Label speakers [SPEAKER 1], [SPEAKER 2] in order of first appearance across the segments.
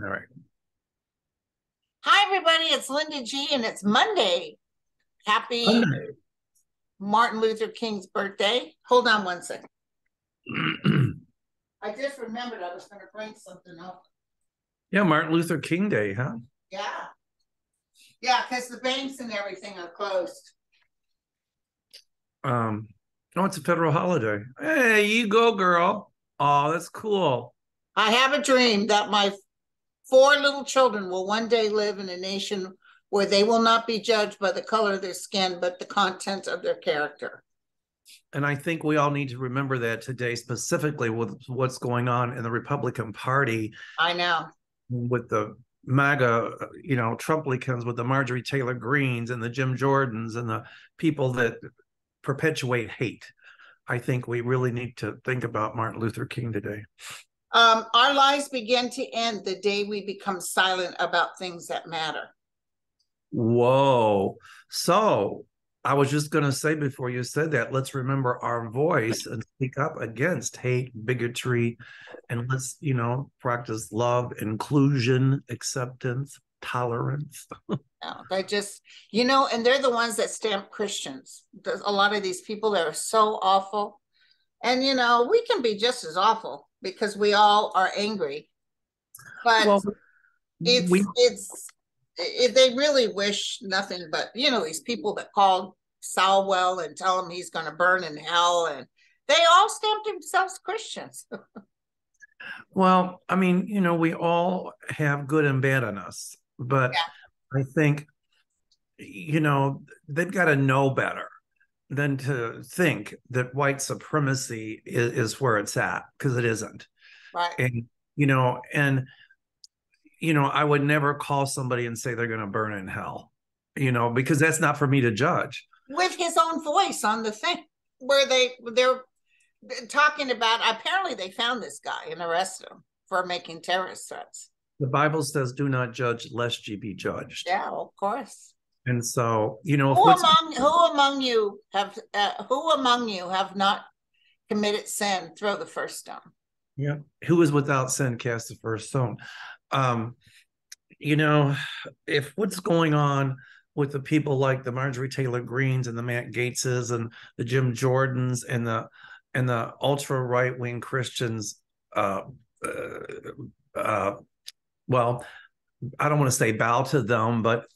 [SPEAKER 1] All right.
[SPEAKER 2] Hi, everybody. It's Linda G, and it's Monday. Happy
[SPEAKER 1] Monday.
[SPEAKER 2] Martin Luther King's birthday. Hold on one second. I just remembered I was going to bring something up.
[SPEAKER 1] Yeah, Martin Luther King Day, huh?
[SPEAKER 2] Yeah. Yeah, because the banks and everything are closed.
[SPEAKER 1] Um, no, it's a federal holiday. Hey, you go, girl. Oh, that's cool.
[SPEAKER 2] I have a dream that my four little children will one day live in a nation where they will not be judged by the color of their skin, but the content of their character.
[SPEAKER 1] And I think we all need to remember that today, specifically with what's going on in the Republican Party
[SPEAKER 2] I know.
[SPEAKER 1] with the MAGA, Trumplicans, with the Marjorie Taylor Greens and the Jim Jordans and the people that perpetuate hate. I think we really need to think about Martin Luther King today.
[SPEAKER 2] Our lives begin to end the day we become silent about things that matter.
[SPEAKER 1] Whoa. So I was just going to say before you said that, let's remember our voice and speak up against hate, bigotry, and let's, practice love, inclusion, acceptance, tolerance.
[SPEAKER 2] No, they just, and they're the ones that stamp Christians. There's a lot of these people that are so awful. And, we can be just as awful because we all are angry. But
[SPEAKER 1] Well, we
[SPEAKER 2] they really wish nothing but, these people that called Salwell and tell him he's going to burn in hell. And they all stamped themselves Christians.
[SPEAKER 1] well, I mean, we all have good and bad in us, but I think, they've got to know better than to think that white supremacy is where it's at, because it isn't.
[SPEAKER 2] Right.
[SPEAKER 1] And I would never call somebody and say they're going to burn in hell, because that's not for me to judge.
[SPEAKER 2] With his own voice on the thing where they're talking about, apparently they found this guy and arrested him for making terrorist threats.
[SPEAKER 1] The Bible says, do not judge lest ye be judged.
[SPEAKER 2] Yeah, of course.
[SPEAKER 1] And so,
[SPEAKER 2] who among you have not committed sin, throw the first stone.
[SPEAKER 1] Yeah, who is without sin cast the first stone. Um, if what's going on with the people like the Marjorie Taylor Greens and the Matt Gaetzes and the Jim Jordans and the ultra right wing Christians, uh, uh, well, I don't want to say bow to them, but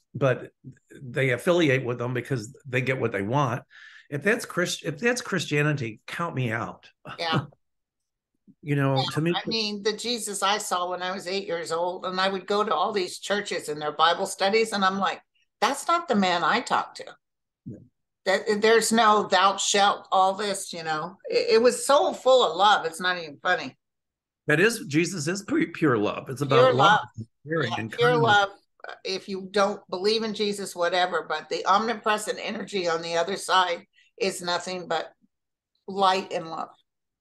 [SPEAKER 1] they affiliate with them because they get what they want. If that's Christianity, count me out.
[SPEAKER 2] Yeah.
[SPEAKER 1] To me,
[SPEAKER 2] I mean, the Jesus I saw when I was 8 years old, and I would go to all these churches and their Bible studies, and I'm like, that's not the man I talk to. Yeah. That there's no thou shalt, all this, it was so full of love. It's not even funny.
[SPEAKER 1] Jesus is pure love. It's about
[SPEAKER 2] pure love.
[SPEAKER 1] And
[SPEAKER 2] pure love. If you don't believe in Jesus, whatever, but the omnipresent energy on the other side is nothing but light and love.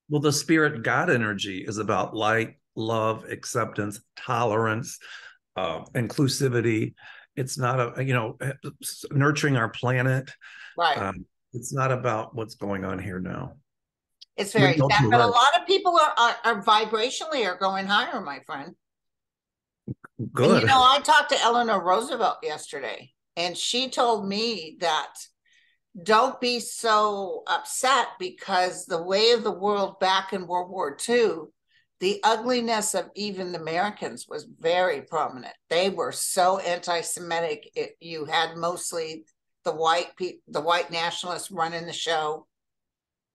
[SPEAKER 1] Well, the spirit God energy is about light, love, acceptance, tolerance, inclusivity. It's not nurturing our planet.
[SPEAKER 2] Right.
[SPEAKER 1] It's not about what's going on here now.
[SPEAKER 2] It's very sad, but a lot of people are vibrationally are going higher, my friend.
[SPEAKER 1] Good.
[SPEAKER 2] And, I talked to Eleanor Roosevelt yesterday, and she told me that don't be so upset because the way of the world back in World War II, the ugliness of even the Americans was very prominent. They were so anti-Semitic. You had mostly the white nationalists running the show.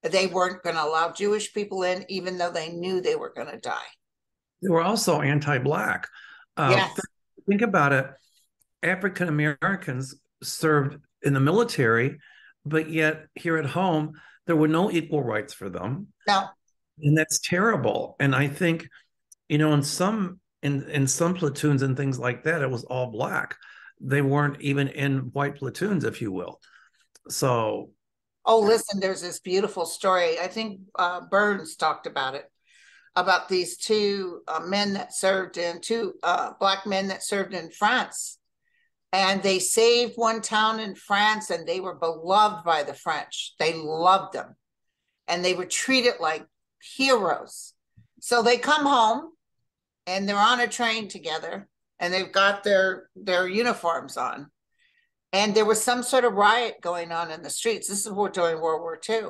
[SPEAKER 2] They weren't going to allow Jewish people in, even though they knew they were going to die.
[SPEAKER 1] They were also anti-Black.
[SPEAKER 2] Yes.
[SPEAKER 1] Think about it. African Americans served in the military, but yet here at home, there were no equal rights for them.
[SPEAKER 2] No.
[SPEAKER 1] And that's terrible. And I think, in some platoons and things like that, it was all Black. They weren't even in white platoons, if you will. So.
[SPEAKER 2] Oh, listen, there's this beautiful story. I think Burns talked about it, about these two Black men that served in France. And they saved one town in France, and they were beloved by the French. They loved them, and they were treated like heroes. So they come home, and they're on a train together, and they've got their uniforms on. And there was some sort of riot going on in the streets. This is during World War II.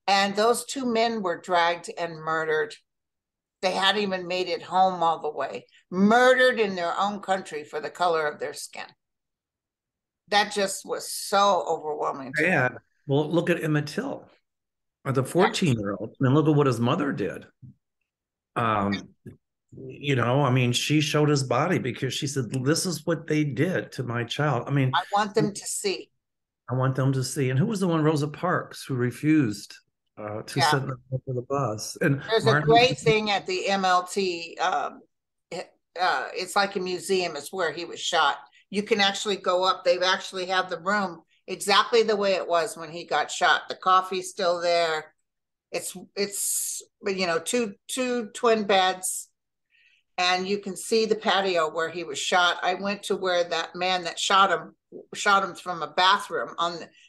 [SPEAKER 2] And those two men were dragged and murdered. They hadn't even made it home all the way. Murdered in their own country for the color of their skin. That just was so overwhelming to me.
[SPEAKER 1] Yeah. Well, look at Emmett Till, or the 14-year-old, and look at what his mother did. Um, I mean, she showed his body because she said, "This is what they did to my child." I mean,
[SPEAKER 2] I want them to see.
[SPEAKER 1] I want them to see. And who was the one, Rosa Parks, who refused to sit in the back of the bus? And
[SPEAKER 2] there's a great thing at the MLT. It's like a museum. It's where he was shot. You can actually go up. They've actually have the room exactly the way it was when he got shot. The coffee's still there. It's two twin beds, and you can see the patio where he was shot. I went to where that man that shot him from a bathroom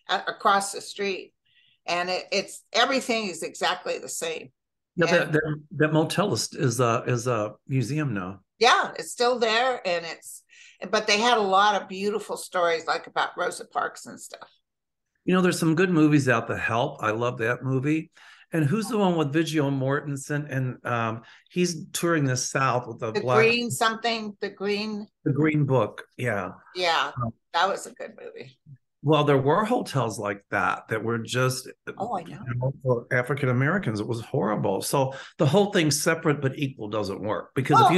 [SPEAKER 2] across the street, and it's everything is exactly the same.
[SPEAKER 1] Yeah, that motel is a museum now.
[SPEAKER 2] Yeah, it's still there, but they had a lot of beautiful stories, like about Rosa Parks and stuff.
[SPEAKER 1] There's some good movies out. The Help, I love that movie. And who's the one with Viggo Mortensen? And he's touring the South with the Green Book. Yeah.
[SPEAKER 2] Yeah, that was a good movie.
[SPEAKER 1] Well, there were hotels like that were just
[SPEAKER 2] I know.
[SPEAKER 1] For African Americans. It was horrible. So the whole thing, separate but equal, doesn't work, because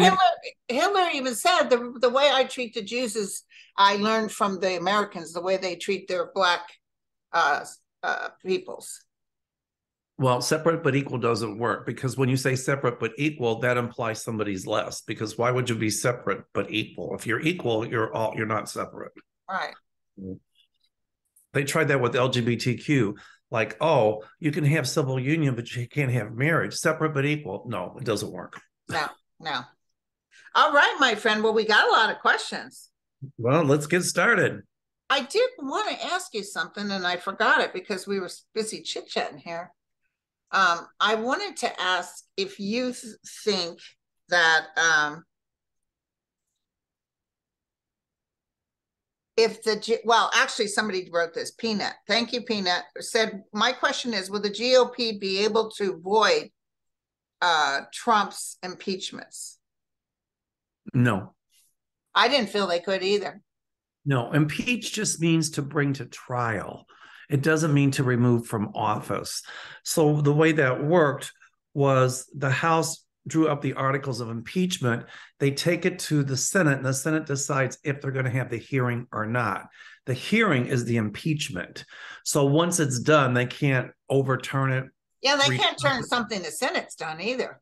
[SPEAKER 2] Hitler even said the way I treat the Jews is I learned from the Americans the way they treat their black peoples.
[SPEAKER 1] Well, separate but equal doesn't work, because when you say separate but equal, that implies somebody's less. Because why would you be separate but equal? If you're equal, you're not separate.
[SPEAKER 2] Right.
[SPEAKER 1] They tried that with LGBTQ. Like, oh, you can have civil union, but you can't have marriage. Separate but equal. No, it doesn't work.
[SPEAKER 2] No. All right, my friend. Well, we got a lot of questions.
[SPEAKER 1] Well, let's get started.
[SPEAKER 2] I did want to ask you something, and I forgot it because we were busy chit-chatting here. I wanted to ask if you think that actually somebody wrote this, Peanut. Thank you, Peanut. Said, my question is, will the GOP be able to void Trump's impeachments?
[SPEAKER 1] No.
[SPEAKER 2] I didn't feel they could either.
[SPEAKER 1] No, impeach just means to bring to trial. It doesn't mean to remove from office. So the way that worked was the House drew up the articles of impeachment. They take it to the Senate, and the Senate decides if they're going to have the hearing or not. The hearing is the impeachment. So once it's done, they can't overturn it.
[SPEAKER 2] Yeah, they can't turn something the Senate's done either.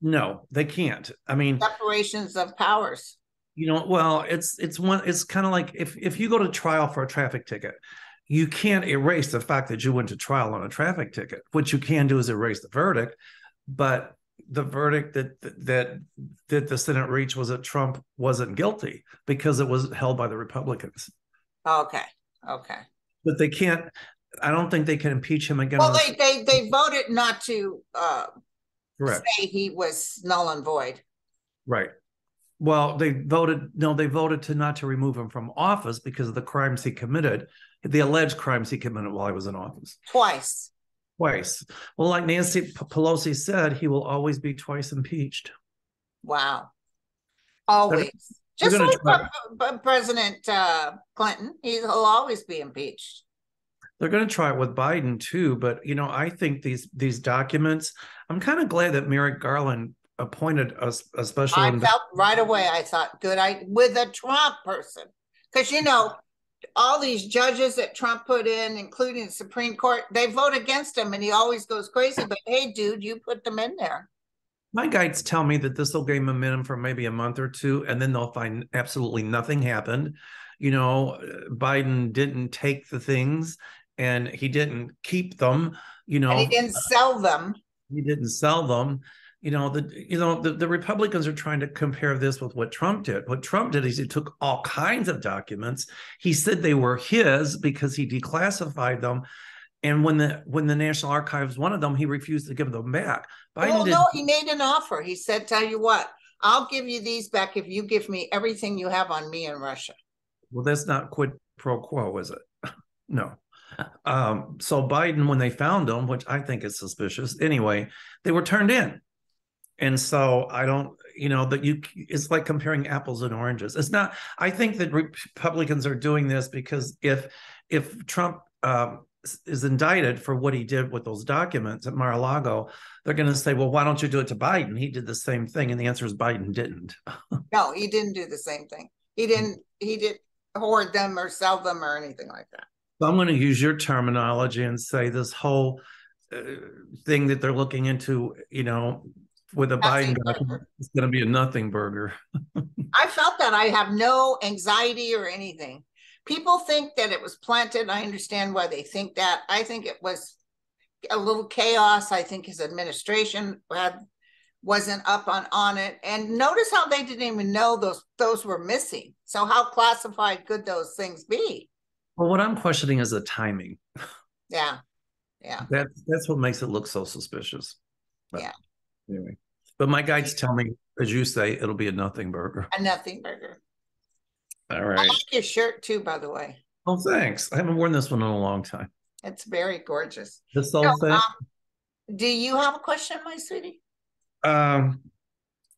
[SPEAKER 1] No, they can't. I mean,
[SPEAKER 2] separations of powers.
[SPEAKER 1] Well, it's kind of like if you go to trial for a traffic ticket, you can't erase the fact that you went to trial on a traffic ticket. What you can do is erase the verdict, but the verdict that the Senate reached was that Trump wasn't guilty because it was held by the Republicans.
[SPEAKER 2] Okay.
[SPEAKER 1] But they can't. I don't think they can impeach him again.
[SPEAKER 2] Well, they voted not to
[SPEAKER 1] Correct.
[SPEAKER 2] say he was null and void.
[SPEAKER 1] Right. Well, they voted to not to remove him from office because of the crimes he committed, the alleged crimes he committed while he was in office.
[SPEAKER 2] Twice.
[SPEAKER 1] Well, like Nancy Pelosi said, he will always be twice impeached.
[SPEAKER 2] Wow. Always. Just like President Clinton, he'll always be impeached.
[SPEAKER 1] They're going to try it with Biden too, but I think these documents. I'm kind of glad that Merrick Garland appointed a special.
[SPEAKER 2] I felt right away. I thought, good, with a Trump person, because all these judges that Trump put in, including the Supreme Court, they vote against him, and he always goes crazy. But hey, dude, you put them in there.
[SPEAKER 1] My guides tell me that this will gain momentum for maybe a month or two, and then they'll find absolutely nothing happened. Biden didn't take the things, and he didn't keep them.
[SPEAKER 2] And he didn't sell them.
[SPEAKER 1] The Republicans are trying to compare this with what Trump did. What Trump did is he took all kinds of documents. He said they were his because he declassified them. And when the National Archives wanted them, he refused to give them back.
[SPEAKER 2] No, he made an offer. He said, tell you what, I'll give you these back if you give me everything you have on me in Russia.
[SPEAKER 1] Well, that's not quid pro quo, is it? No. So Biden, when they found them, which I think is suspicious, anyway, they were turned in. And so I don't, that it's like comparing apples and oranges. It's not. I think that Republicans are doing this because if Trump is indicted for what he did with those documents at Mar-a-Lago, they're going to say, well, why don't you do it to Biden? He did the same thing. And the answer is Biden didn't.
[SPEAKER 2] No, he didn't do the same thing. He didn't hoard them or sell them or anything like that.
[SPEAKER 1] So I'm going to use your terminology and say this whole thing that they're looking into, with a Biden guy, it's going to be a nothing burger.
[SPEAKER 2] I felt that. I have no anxiety or anything. People think that it was planted. I understand why they think that. I think it was a little chaos. I think his administration wasn't up on it. And notice how they didn't even know those were missing. So how classified could those things be?
[SPEAKER 1] Well, what I'm questioning is the timing.
[SPEAKER 2] Yeah.
[SPEAKER 1] That's what makes it look so suspicious. But
[SPEAKER 2] yeah.
[SPEAKER 1] Anyway, but my guides tell me, as you say, it'll be a nothing burger.
[SPEAKER 2] A nothing burger.
[SPEAKER 1] All right.
[SPEAKER 2] I like your shirt too, by the way.
[SPEAKER 1] Oh, thanks. I haven't worn this one in a long time.
[SPEAKER 2] It's very gorgeous.
[SPEAKER 1] This whole thing.
[SPEAKER 2] Do you have a question, my sweetie?
[SPEAKER 1] Well,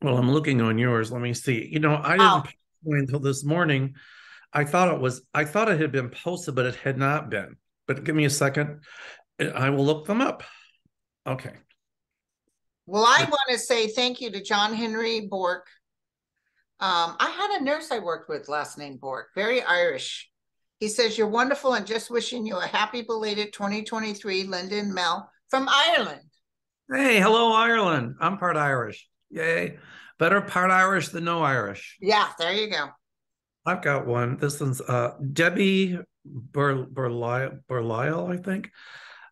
[SPEAKER 1] I'm looking on yours. Let me see. I didn't until this morning. I thought it had been posted, but it had not been. But give me a second. I will look them up. Okay.
[SPEAKER 2] Well, I want to say thank you to John Henry Bork. I had a nurse I worked with last name Bork, very Irish. He says, you're wonderful and just wishing you a happy belated 2023, Linda and Mel from Ireland.
[SPEAKER 1] Hey, hello, Ireland. I'm part Irish. Yay. Better part Irish than no Irish.
[SPEAKER 2] Yeah, there you go.
[SPEAKER 1] I've got one. This one's Debbie Berlisle, I think.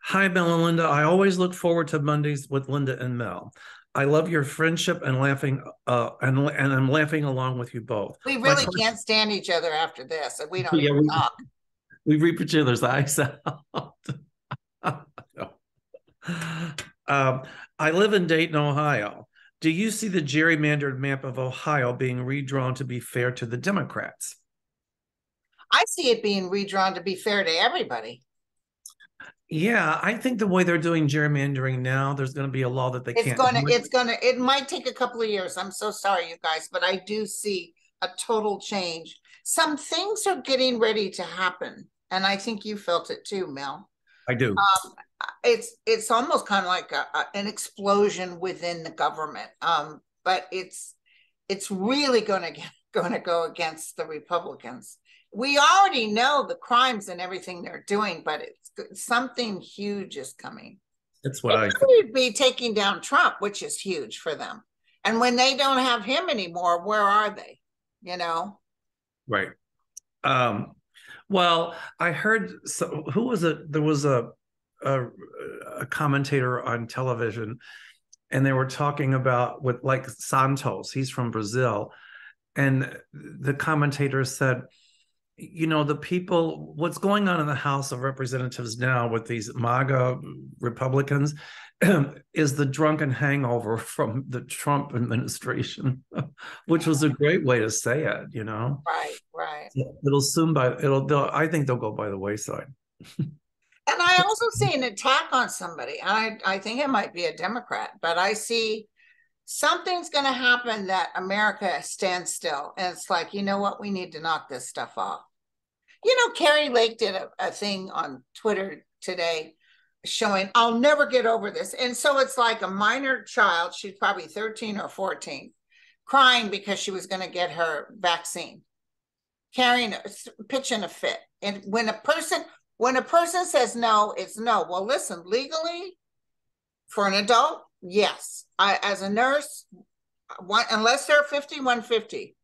[SPEAKER 1] Hi, Mel and Linda. I always look forward to Mondays with Linda and Mel. I love your friendship and laughing, and I'm laughing along with you both.
[SPEAKER 2] We really can't stand each other after this, and we don't even talk.
[SPEAKER 1] We reap each other's eyes out. I live in Dayton, Ohio. Do you see the gerrymandered map of Ohio being redrawn to be fair to the Democrats?
[SPEAKER 2] I see it being redrawn to be fair to everybody.
[SPEAKER 1] Yeah, I think the way they're doing gerrymandering now, there's going to be a law that
[SPEAKER 2] it might take a couple of years. I'm so sorry, you guys, but I do see a total change. Some things are getting ready to happen, and I think you felt it too, Mel.
[SPEAKER 1] I do.
[SPEAKER 2] It's almost kind of like an explosion within the government, but it's really going to go against the Republicans. We already know the crimes and everything they're doing, but something huge is coming.
[SPEAKER 1] That's what I
[SPEAKER 2] would be taking down Trump, which is huge for them. And when they don't have him anymore, where are they?
[SPEAKER 1] Right. Well, I heard. So who was it? There was a commentator on television, and they were talking about with like Santos. He's from Brazil, and the commentator said, the people, what's going on in the House of Representatives now with these MAGA Republicans is the drunken hangover from the Trump administration, which was a great way to say it,
[SPEAKER 2] Right.
[SPEAKER 1] It'll I think they'll go by the wayside.
[SPEAKER 2] And I also see an attack on somebody. I think it might be a Democrat, but I see something's going to happen that America stands still. And it's like, you know what? We need to knock this stuff off. Carrie Lake did a thing on Twitter today showing, I'll never get over this. And so it's like a minor child, she's probably 13 or 14, crying because she was going to get her vaccine, pitching a fit. And when a person says no, it's no. Well, listen, legally, for an adult, yes. As a nurse, unless they're 5150,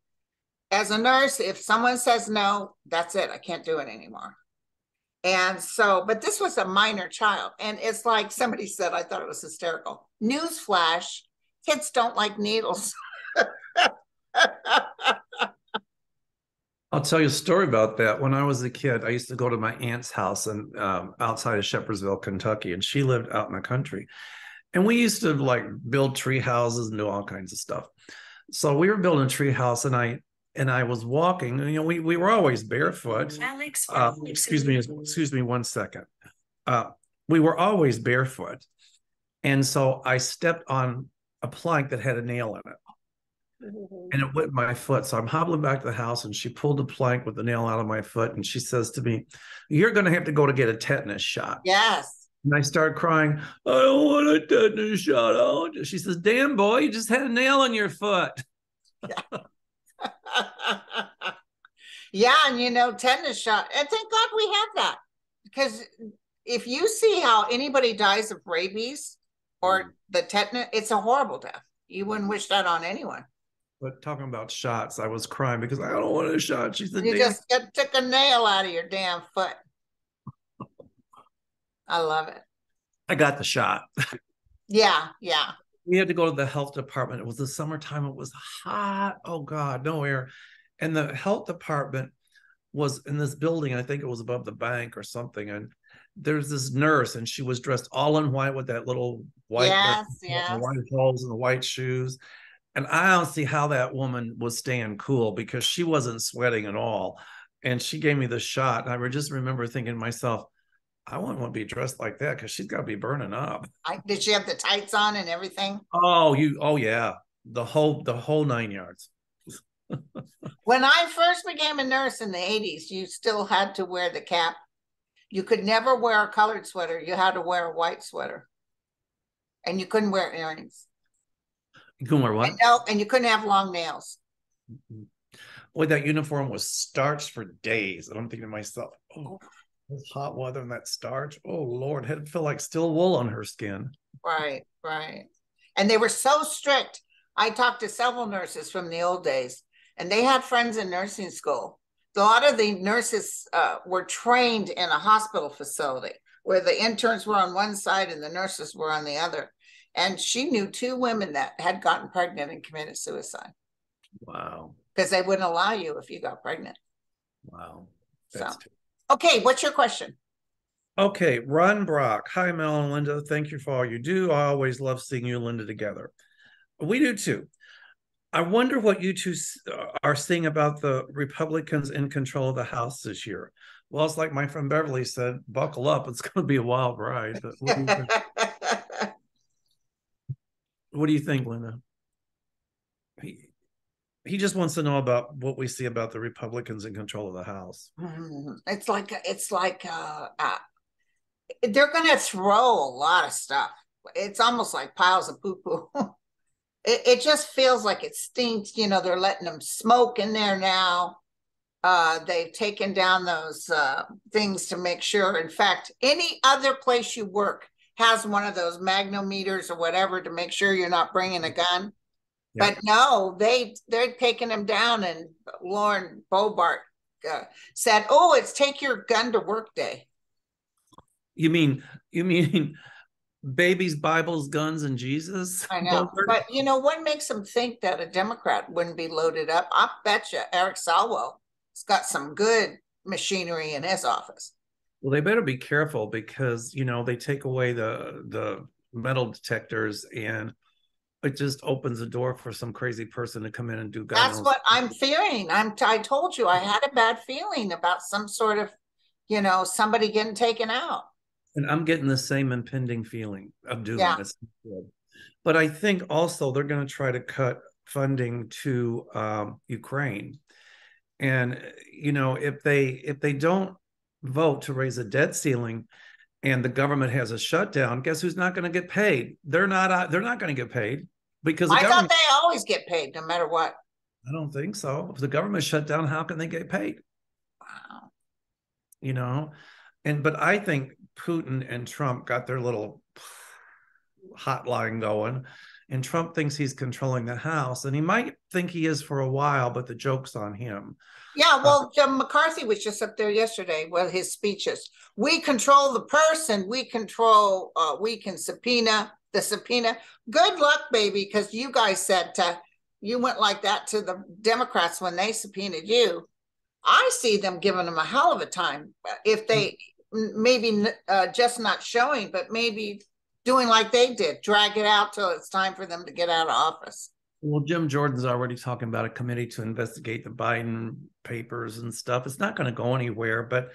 [SPEAKER 2] as a nurse, if someone says no, that's it. I can't do it anymore. And so, but this was a minor child. And it's like somebody said, I thought it was hysterical. Newsflash, kids don't like needles.
[SPEAKER 1] I'll tell you a story about that. When I was a kid, I used to go to my aunt's house outside of Shepherdsville, Kentucky, and she lived out in the country. And we used to build tree houses and do all kinds of stuff. So we were building a tree house, and I was walking. You know, we were always barefoot. Alex, excuse me 1 second. Uh, we were always barefoot, and so I stepped on a plank that had a nail in it, and it went my foot. So I'm hobbling back to the house, and she pulled the plank with the nail out of my foot, and she says to me, "You're going to have to go to get a tetanus shot."
[SPEAKER 2] Yes.
[SPEAKER 1] And I start crying. I don't want a tetanus shot. She says, "Damn boy, you just had a nail in your foot."
[SPEAKER 2] Yeah, and you know, tetanus shot. And thank God we have that. Because if you see how anybody dies of rabies or the tetanus, it's a horrible death. You wouldn't wish that on anyone.
[SPEAKER 1] But talking about shots, I was crying because I don't want a shot. She said,
[SPEAKER 2] You
[SPEAKER 1] "Damn."
[SPEAKER 2] just took a nail out of your damn foot. I love it.
[SPEAKER 1] I got the shot.
[SPEAKER 2] Yeah, yeah.
[SPEAKER 1] We had to go to the health department. It was the summertime. It was hot. Oh God, no air. And the health department was in this building. I think it was above the bank or something. And there's this nurse, and she was dressed all in white with that little white,
[SPEAKER 2] Yes,
[SPEAKER 1] the
[SPEAKER 2] yes.
[SPEAKER 1] white holes and the white shoes. And I don't see how that woman was staying cool because she wasn't sweating at all. And she gave me the shot. And I just remember thinking to myself, I wouldn't want to be dressed like that because she's got to be burning up.
[SPEAKER 2] Did she have the tights on and everything?
[SPEAKER 1] Oh yeah, the whole 9 yards.
[SPEAKER 2] When I first became a nurse in the 80s, you still had to wear the cap. You could never wear a colored sweater. You had to wear a white sweater. And you couldn't wear earrings.
[SPEAKER 1] You can wear what?
[SPEAKER 2] And no, and you couldn't have long nails.
[SPEAKER 1] Boy, that uniform was starched for days. And I'm thinking to myself, oh, this hot weather and that starch. Oh Lord, it had to feel like steel wool on her skin.
[SPEAKER 2] Right, right. And they were so strict. I talked to several nurses from the old days, and they had friends in nursing school. A lot of the nurses were trained in a hospital facility where the interns were on one side and the nurses were on the other. And she knew two women that had gotten pregnant and committed suicide.
[SPEAKER 1] Wow.
[SPEAKER 2] Because they wouldn't allow you if you got pregnant.
[SPEAKER 1] Wow.
[SPEAKER 2] That's okay, what's your question?
[SPEAKER 1] Okay, Ron Brock. Hi, Mel and Linda. Thank you for all you do. I always love seeing you and Linda together. We do too. I wonder what you two are seeing about the Republicans in control of the House this year. Well, it's like my friend Beverly said, buckle up. It's going to be a wild ride. But what do you think? What do you think, Linda? He just wants to know about what we see about the Republicans in control of the House.
[SPEAKER 2] It's like they're going to throw a lot of stuff. It's almost like piles of poo-poo. It just feels like it stinks. You know, they're letting them smoke in there now. They've taken down those things to make sure. In fact, any other place you work has one of those magnometers or whatever to make sure you're not bringing a gun. Yeah. But no, they're taking them down. And Lauren Boebert said, "Oh, it's take your gun to work day."
[SPEAKER 1] You mean babies, Bibles, guns, and Jesus?
[SPEAKER 2] I know. Boebert? But you know, what makes them think that a Democrat wouldn't be loaded up? I bet you Eric Swalwell's got some good machinery in his office.
[SPEAKER 1] Well, they better be careful because, you know, they take away the metal detectors and it just opens the door for some crazy person to come in and do God
[SPEAKER 2] That's what I'm fearing. I told you I had a bad feeling about some sort of, you know, somebody getting taken out.
[SPEAKER 1] And I'm getting the same impending feeling of doom. Yeah. It's good. But I think also they're going to try to cut funding to Ukraine. And, you know, if they don't vote to raise a debt ceiling and the government has a shutdown, guess who's not going to get paid? They're not going to get paid because
[SPEAKER 2] I thought they always get paid no matter what.
[SPEAKER 1] I don't think so. If the government shut down, how can they get paid?
[SPEAKER 2] Wow.
[SPEAKER 1] You know, but I think Putin and Trump got their little hotline going, and Trump thinks he's controlling the House, and he might think he is for a while, but the joke's on him.
[SPEAKER 2] Yeah, well, McCarthy was just up there yesterday with his speeches. We control the person. We control. We can subpoena the subpoena. Good luck, baby, because you guys said you went like that to the Democrats when they subpoenaed you. I see them giving them a hell of a time if they maybe just not showing, but maybe doing like they did, drag it out till it's time for them to get out of office.
[SPEAKER 1] Well, Jim Jordan's already talking about a committee to investigate the Biden papers and stuff. It's not going to go anywhere. But,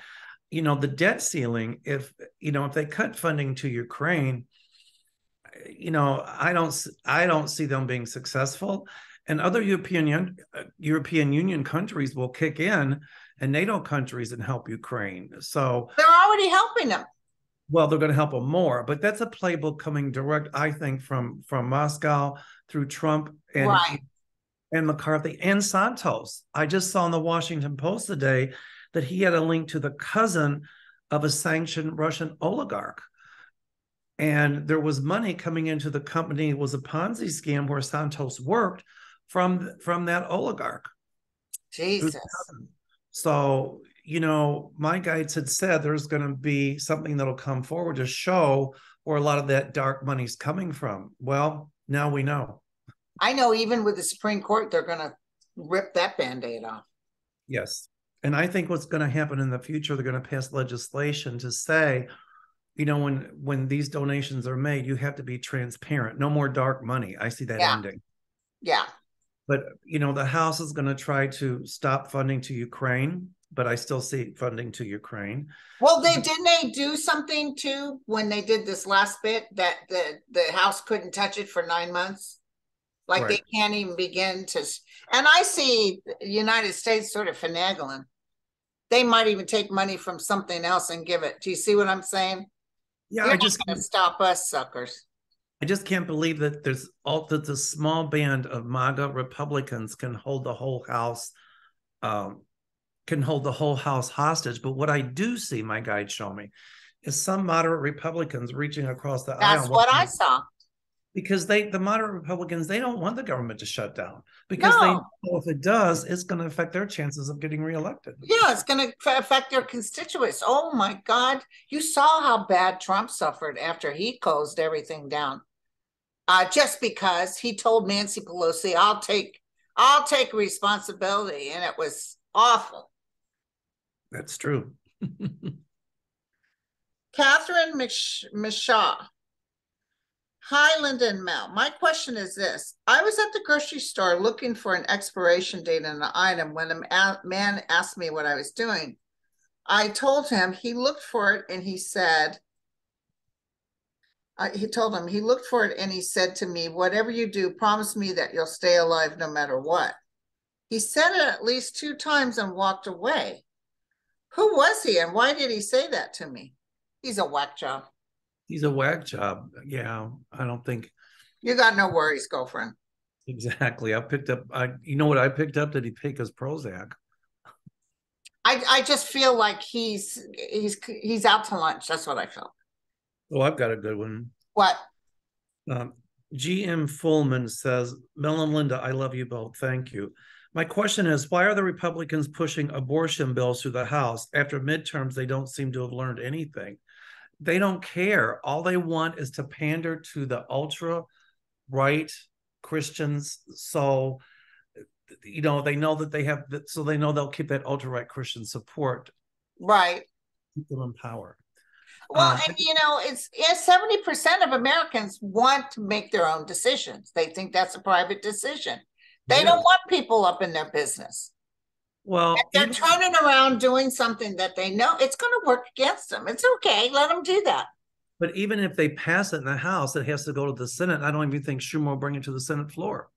[SPEAKER 1] the debt ceiling, if they cut funding to Ukraine, I don't see them being successful. And other European Union countries will kick in, and NATO countries, and help Ukraine. So,
[SPEAKER 2] They're already helping them.
[SPEAKER 1] well, they're going to help them more, but that's a playbook coming direct, I think, from Moscow through Trump
[SPEAKER 2] Right.
[SPEAKER 1] and McCarthy and Santos. I just saw in the Washington Post today that he had a link to the cousin of a sanctioned Russian oligarch. And there was money coming into the company. It was a Ponzi scam where Santos worked from that oligarch.
[SPEAKER 2] Jesus.
[SPEAKER 1] So, my guides had said there's going to be something that'll come forward to show where a lot of that dark money's coming from. Well, now we know.
[SPEAKER 2] I know even with the Supreme Court, they're going to rip that Band-Aid off.
[SPEAKER 1] Yes. And I think what's going to happen in the future, they're going to pass legislation to say, when these donations are made, you have to be transparent. No more dark money. I see that ending.
[SPEAKER 2] Yeah.
[SPEAKER 1] But, the House is going to try to stop funding to Ukraine, but I still see funding to Ukraine.
[SPEAKER 2] Well, didn't they do something too when they did this last bit that the House couldn't touch it for 9 months? Like They can't even begin to. And I see the United States sort of finagling. They might even take money from something else and give it. Do you see what I'm saying?
[SPEAKER 1] Yeah,
[SPEAKER 2] You're not going to stop us, suckers.
[SPEAKER 1] I just can't believe that that the small band of MAGA Republicans can hold the whole House, hostage. But what I do see, my guide show me, is some moderate Republicans reaching across the aisle.
[SPEAKER 2] That's what I saw.
[SPEAKER 1] Because the moderate Republicans, they don't want the government to shut down, because they know if it does, it's going to affect their chances of getting reelected.
[SPEAKER 2] Yeah, it's going to affect their constituents. Oh my God. You saw how bad Trump suffered after he closed everything down. Just because he told Nancy Pelosi, I'll take responsibility. And it was awful.
[SPEAKER 1] That's true.
[SPEAKER 2] Catherine Mishaw. Hi, Linda and Mel. My question is this. I was at the grocery store looking for an expiration date on an item when a man asked me what I was doing. I told him. He looked for it and he said, he said to me, whatever you do, promise me that you'll stay alive no matter what. He said it at least 2 times and walked away. Who was he and why did he say that to me? He's a whack job.
[SPEAKER 1] He's a whack job. Yeah, I don't think.
[SPEAKER 2] You got no worries, girlfriend.
[SPEAKER 1] Exactly. You know what I picked up? Did he take his Prozac?
[SPEAKER 2] I just feel like he's out to lunch. That's what I felt.
[SPEAKER 1] Oh, I've got a good one.
[SPEAKER 2] What?
[SPEAKER 1] GM Fullman says, Mel and Linda, I love you both. Thank you. My question is, why are the Republicans pushing abortion bills through the House? After midterms, they don't seem to have learned anything. They don't care. All they want is to pander to the ultra right Christians. So, they know that they have, so they know they'll keep that ultra right Christian support.
[SPEAKER 2] Right.
[SPEAKER 1] Keep them in power.
[SPEAKER 2] Well, and it's 70% of Americans want to make their own decisions. They think that's a private decision. They don't want people up in their business.
[SPEAKER 1] Well,
[SPEAKER 2] if they're turning around doing something that they know it's going to work against them. It's okay. Let them do that.
[SPEAKER 1] But even if they pass it in the House, it has to go to the Senate. I don't even think Schumer will bring it to the Senate floor.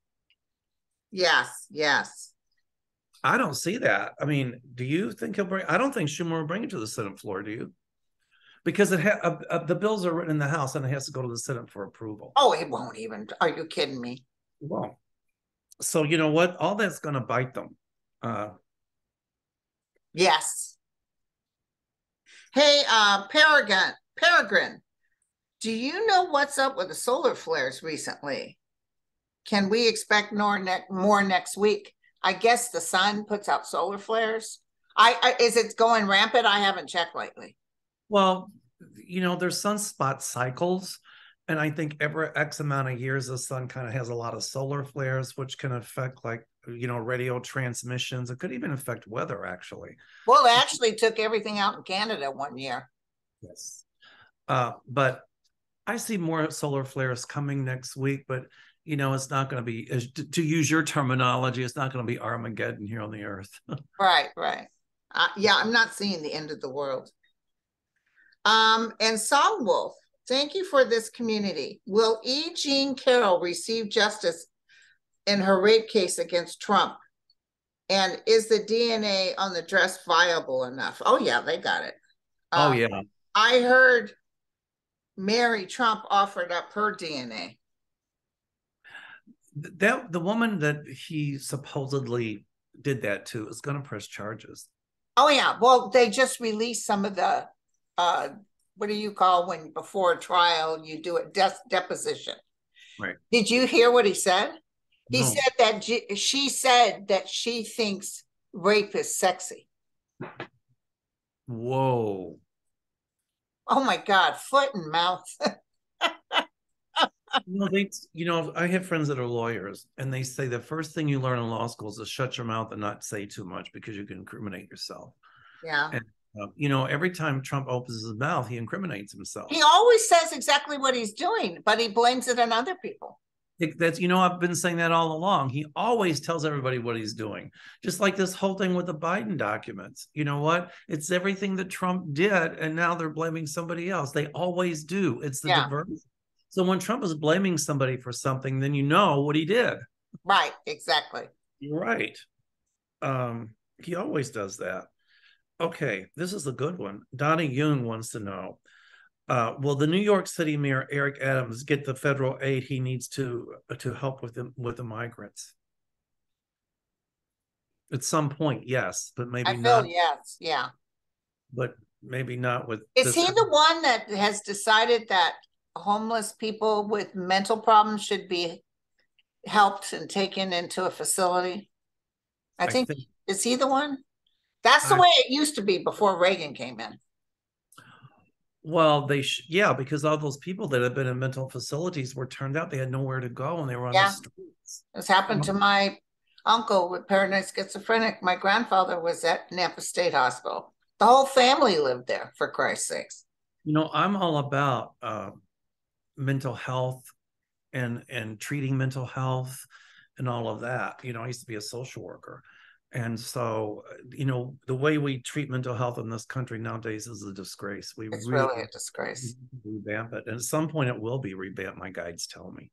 [SPEAKER 2] Yes.
[SPEAKER 1] I don't see that. I mean, do you think he'll bring? I don't think Schumer will bring it to the Senate floor. Do you? Because the bills are written in the House and it has to go to the Senate for approval.
[SPEAKER 2] Oh, it won't even. Are you kidding me?
[SPEAKER 1] Well, so you know what? All that's going to bite them.
[SPEAKER 2] Yes. Hey, Peregrine, do you know what's up with the solar flares recently? Can we expect more next week? I guess the sun puts out solar flares. Is it going rampant? I haven't checked lately.
[SPEAKER 1] Well, there's sunspot cycles. And I think every X amount of years, the sun kind of has a lot of solar flares, which can affect radio transmissions. It could even affect weather, actually.
[SPEAKER 2] Well, it actually took everything out in Canada one year.
[SPEAKER 1] Yes. But I see more solar flares coming next week. But it's not going to be, to use your terminology, it's not going to be Armageddon here on the earth.
[SPEAKER 2] Right, right. Yeah, I'm not seeing the end of the world. And Song Wolf, thank you for this community. Will E. Jean Carroll receive justice in her rape case against Trump? And is the DNA on the dress viable enough? Oh, yeah, they got it.
[SPEAKER 1] Oh, yeah.
[SPEAKER 2] I heard Mary Trump offered up her DNA.
[SPEAKER 1] The woman that he supposedly did that to is going to press charges.
[SPEAKER 2] Oh, yeah. Well, they just released some of the, what do you call when before a trial you do a deposition?
[SPEAKER 1] Right.
[SPEAKER 2] Did you hear what he said? He
[SPEAKER 1] No.
[SPEAKER 2] said that she said that she thinks rape is sexy.
[SPEAKER 1] Whoa.
[SPEAKER 2] Oh my God, foot and mouth.
[SPEAKER 1] I have friends that are lawyers, and they say the first thing you learn in law school is to shut your mouth and not say too much because you can incriminate yourself.
[SPEAKER 2] Yeah.
[SPEAKER 1] And every time Trump opens his mouth, he incriminates himself.
[SPEAKER 2] He always says exactly what he's doing, but he blames it on other people.
[SPEAKER 1] I've been saying that all along. He always tells everybody what he's doing. Just like this whole thing with the Biden documents. You know what? It's everything that Trump did, and now they're blaming somebody else. They always do. It's the diversion. So when Trump is blaming somebody for something, then you know what he did.
[SPEAKER 2] Right, exactly.
[SPEAKER 1] You're right. He always does that. Okay, this is a good one. Donnie Young wants to know, will the New York City Mayor Eric Adams get the federal aid he needs to help with the migrants? At some point, yes, but maybe not.
[SPEAKER 2] Yes, yeah.
[SPEAKER 1] But maybe not with.
[SPEAKER 2] Is he the one that has decided that homeless people with mental problems should be helped and taken into a facility? I think is he the one? That's the way it used to be before Reagan came in.
[SPEAKER 1] Well, because all those people that have been in mental facilities were turned out they had nowhere to go and they were on the streets.
[SPEAKER 2] This happened to my uncle with paranoid schizophrenic. My grandfather was at Napa State Hospital. The whole family lived there, for Christ's sakes.
[SPEAKER 1] I'm all about mental health and treating mental health and all of that. I used to be a social worker. And so, the way we treat mental health in this country nowadays is a disgrace.
[SPEAKER 2] It's really a disgrace.
[SPEAKER 1] Revamp it. And at some point it will be revamped, my guides tell me.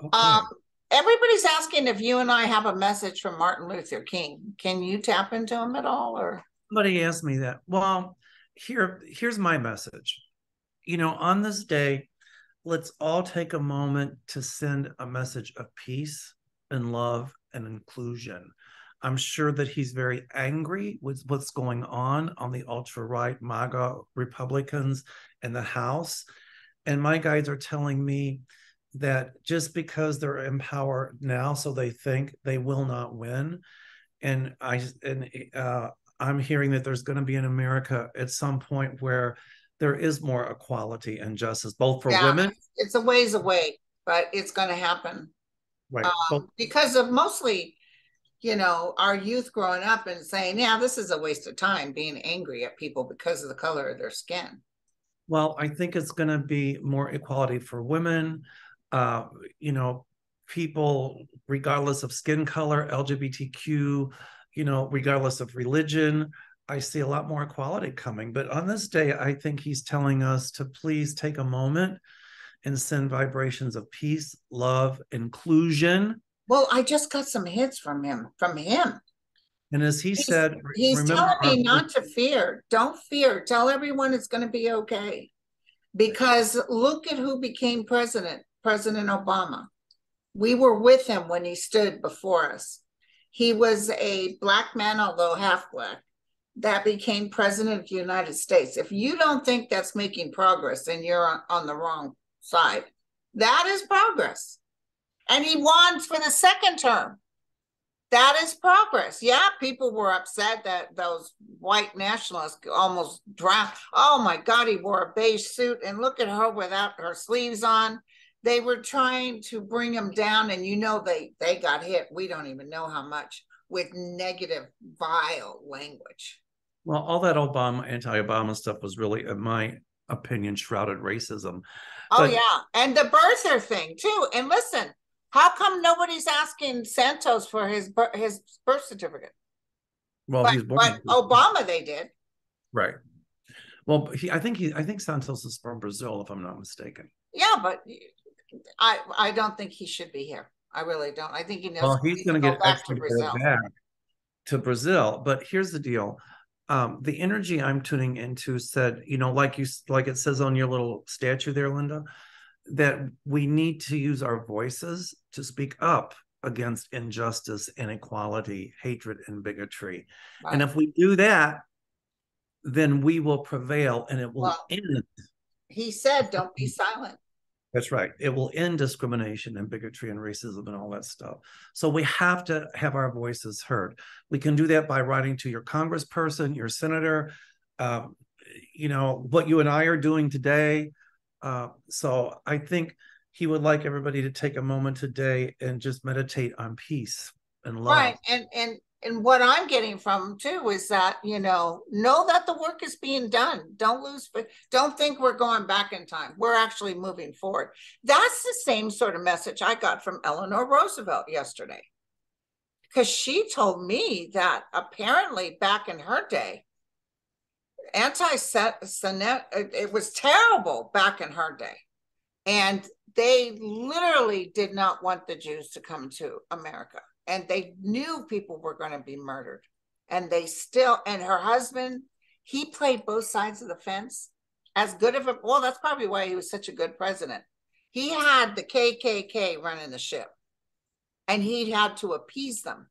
[SPEAKER 1] Okay.
[SPEAKER 2] Everybody's asking if you and I have a message from Martin Luther King. Can you tap into him at all? Or
[SPEAKER 1] somebody asked me that. Well, here's my message. On this day, let's all take a moment to send a message of peace and love and inclusion. I'm sure that he's very angry with what's going on the ultra-right MAGA Republicans in the House. And my guides are telling me that just because they're in power now, so they think they will not win. And I'm hearing that there's going to be in America at some point where there is more equality and justice, both for women.
[SPEAKER 2] It's a ways away, but it's going to happen.
[SPEAKER 1] Right.
[SPEAKER 2] Because of mostly, our youth growing up and saying, yeah, this is a waste of time, being angry at people because of the color of their skin.
[SPEAKER 1] Well, I think it's going to be more equality for women, people, regardless of skin color, LGBTQ, regardless of religion. I see a lot more equality coming. But on this day, I think he's telling us to please take a moment and send vibrations of peace, love, inclusion.
[SPEAKER 2] Well, I just got some hits from him.
[SPEAKER 1] And as he said,
[SPEAKER 2] he's telling me not to fear. Don't fear. Tell everyone it's going to be okay. Because look at who became president, President Obama. We were with him when he stood before us. He was a Black man, although half Black, that became president of the United States. If you don't think that's making progress, then you're on the wrong side. That is progress. And he won for the second term. That is progress. Yeah, people were upset that those white nationalists almost drowned. Oh my God, he wore a beige suit and look at her without her sleeves on. They were trying to bring him down, and they got hit. We don't even know how much with negative, vile language.
[SPEAKER 1] Well, all that anti-Obama stuff was really, in my opinion shrouded racism.
[SPEAKER 2] Oh
[SPEAKER 1] But
[SPEAKER 2] yeah, and the birther thing too. And listen, how come nobody's asking Santos for his birth certificate?
[SPEAKER 1] well, he was
[SPEAKER 2] But
[SPEAKER 1] born
[SPEAKER 2] Obama they did.
[SPEAKER 1] right. Well, I think Santos is from Brazil, if I'm not mistaken.
[SPEAKER 2] Yeah, but I don't think he should be here. I really don't. I think he knows
[SPEAKER 1] Well,
[SPEAKER 2] he
[SPEAKER 1] he's
[SPEAKER 2] needs to
[SPEAKER 1] going to
[SPEAKER 2] go
[SPEAKER 1] get
[SPEAKER 2] back to
[SPEAKER 1] extradited
[SPEAKER 2] Brazil.
[SPEAKER 1] back to Brazil. But here's the deal: the energy I'm tuning into said, like it says on your little statue there, Linda, that we need to use our voices to speak up against injustice, inequality, hatred, and bigotry. And
[SPEAKER 2] Right.
[SPEAKER 1] if we do that, then we will prevail, and it will
[SPEAKER 2] Well,
[SPEAKER 1] end.
[SPEAKER 2] he said, "Don't be silent."
[SPEAKER 1] That's right. It will end discrimination and bigotry and racism and all that stuff. So we have to have our voices heard. We can do that by writing to your congressperson, your senator, um, what you and I are doing today. So I think he would like everybody to take a moment today and just meditate on peace and
[SPEAKER 2] Right.
[SPEAKER 1] love.
[SPEAKER 2] And what I'm getting from too is that, know that the work is being done. Don't think we're going back in time. We're actually moving forward. That's the same sort of message I got from Eleanor Roosevelt yesterday. Because she told me that apparently back in her day, anti-Semitic, it was terrible back in her day. And they literally did not want the Jews to come to America. And they knew people were going to be murdered. And and her husband, he played both sides of the fence as good of well, that's probably why he was such a good president. He had the KKK running the ship and he had to appease them.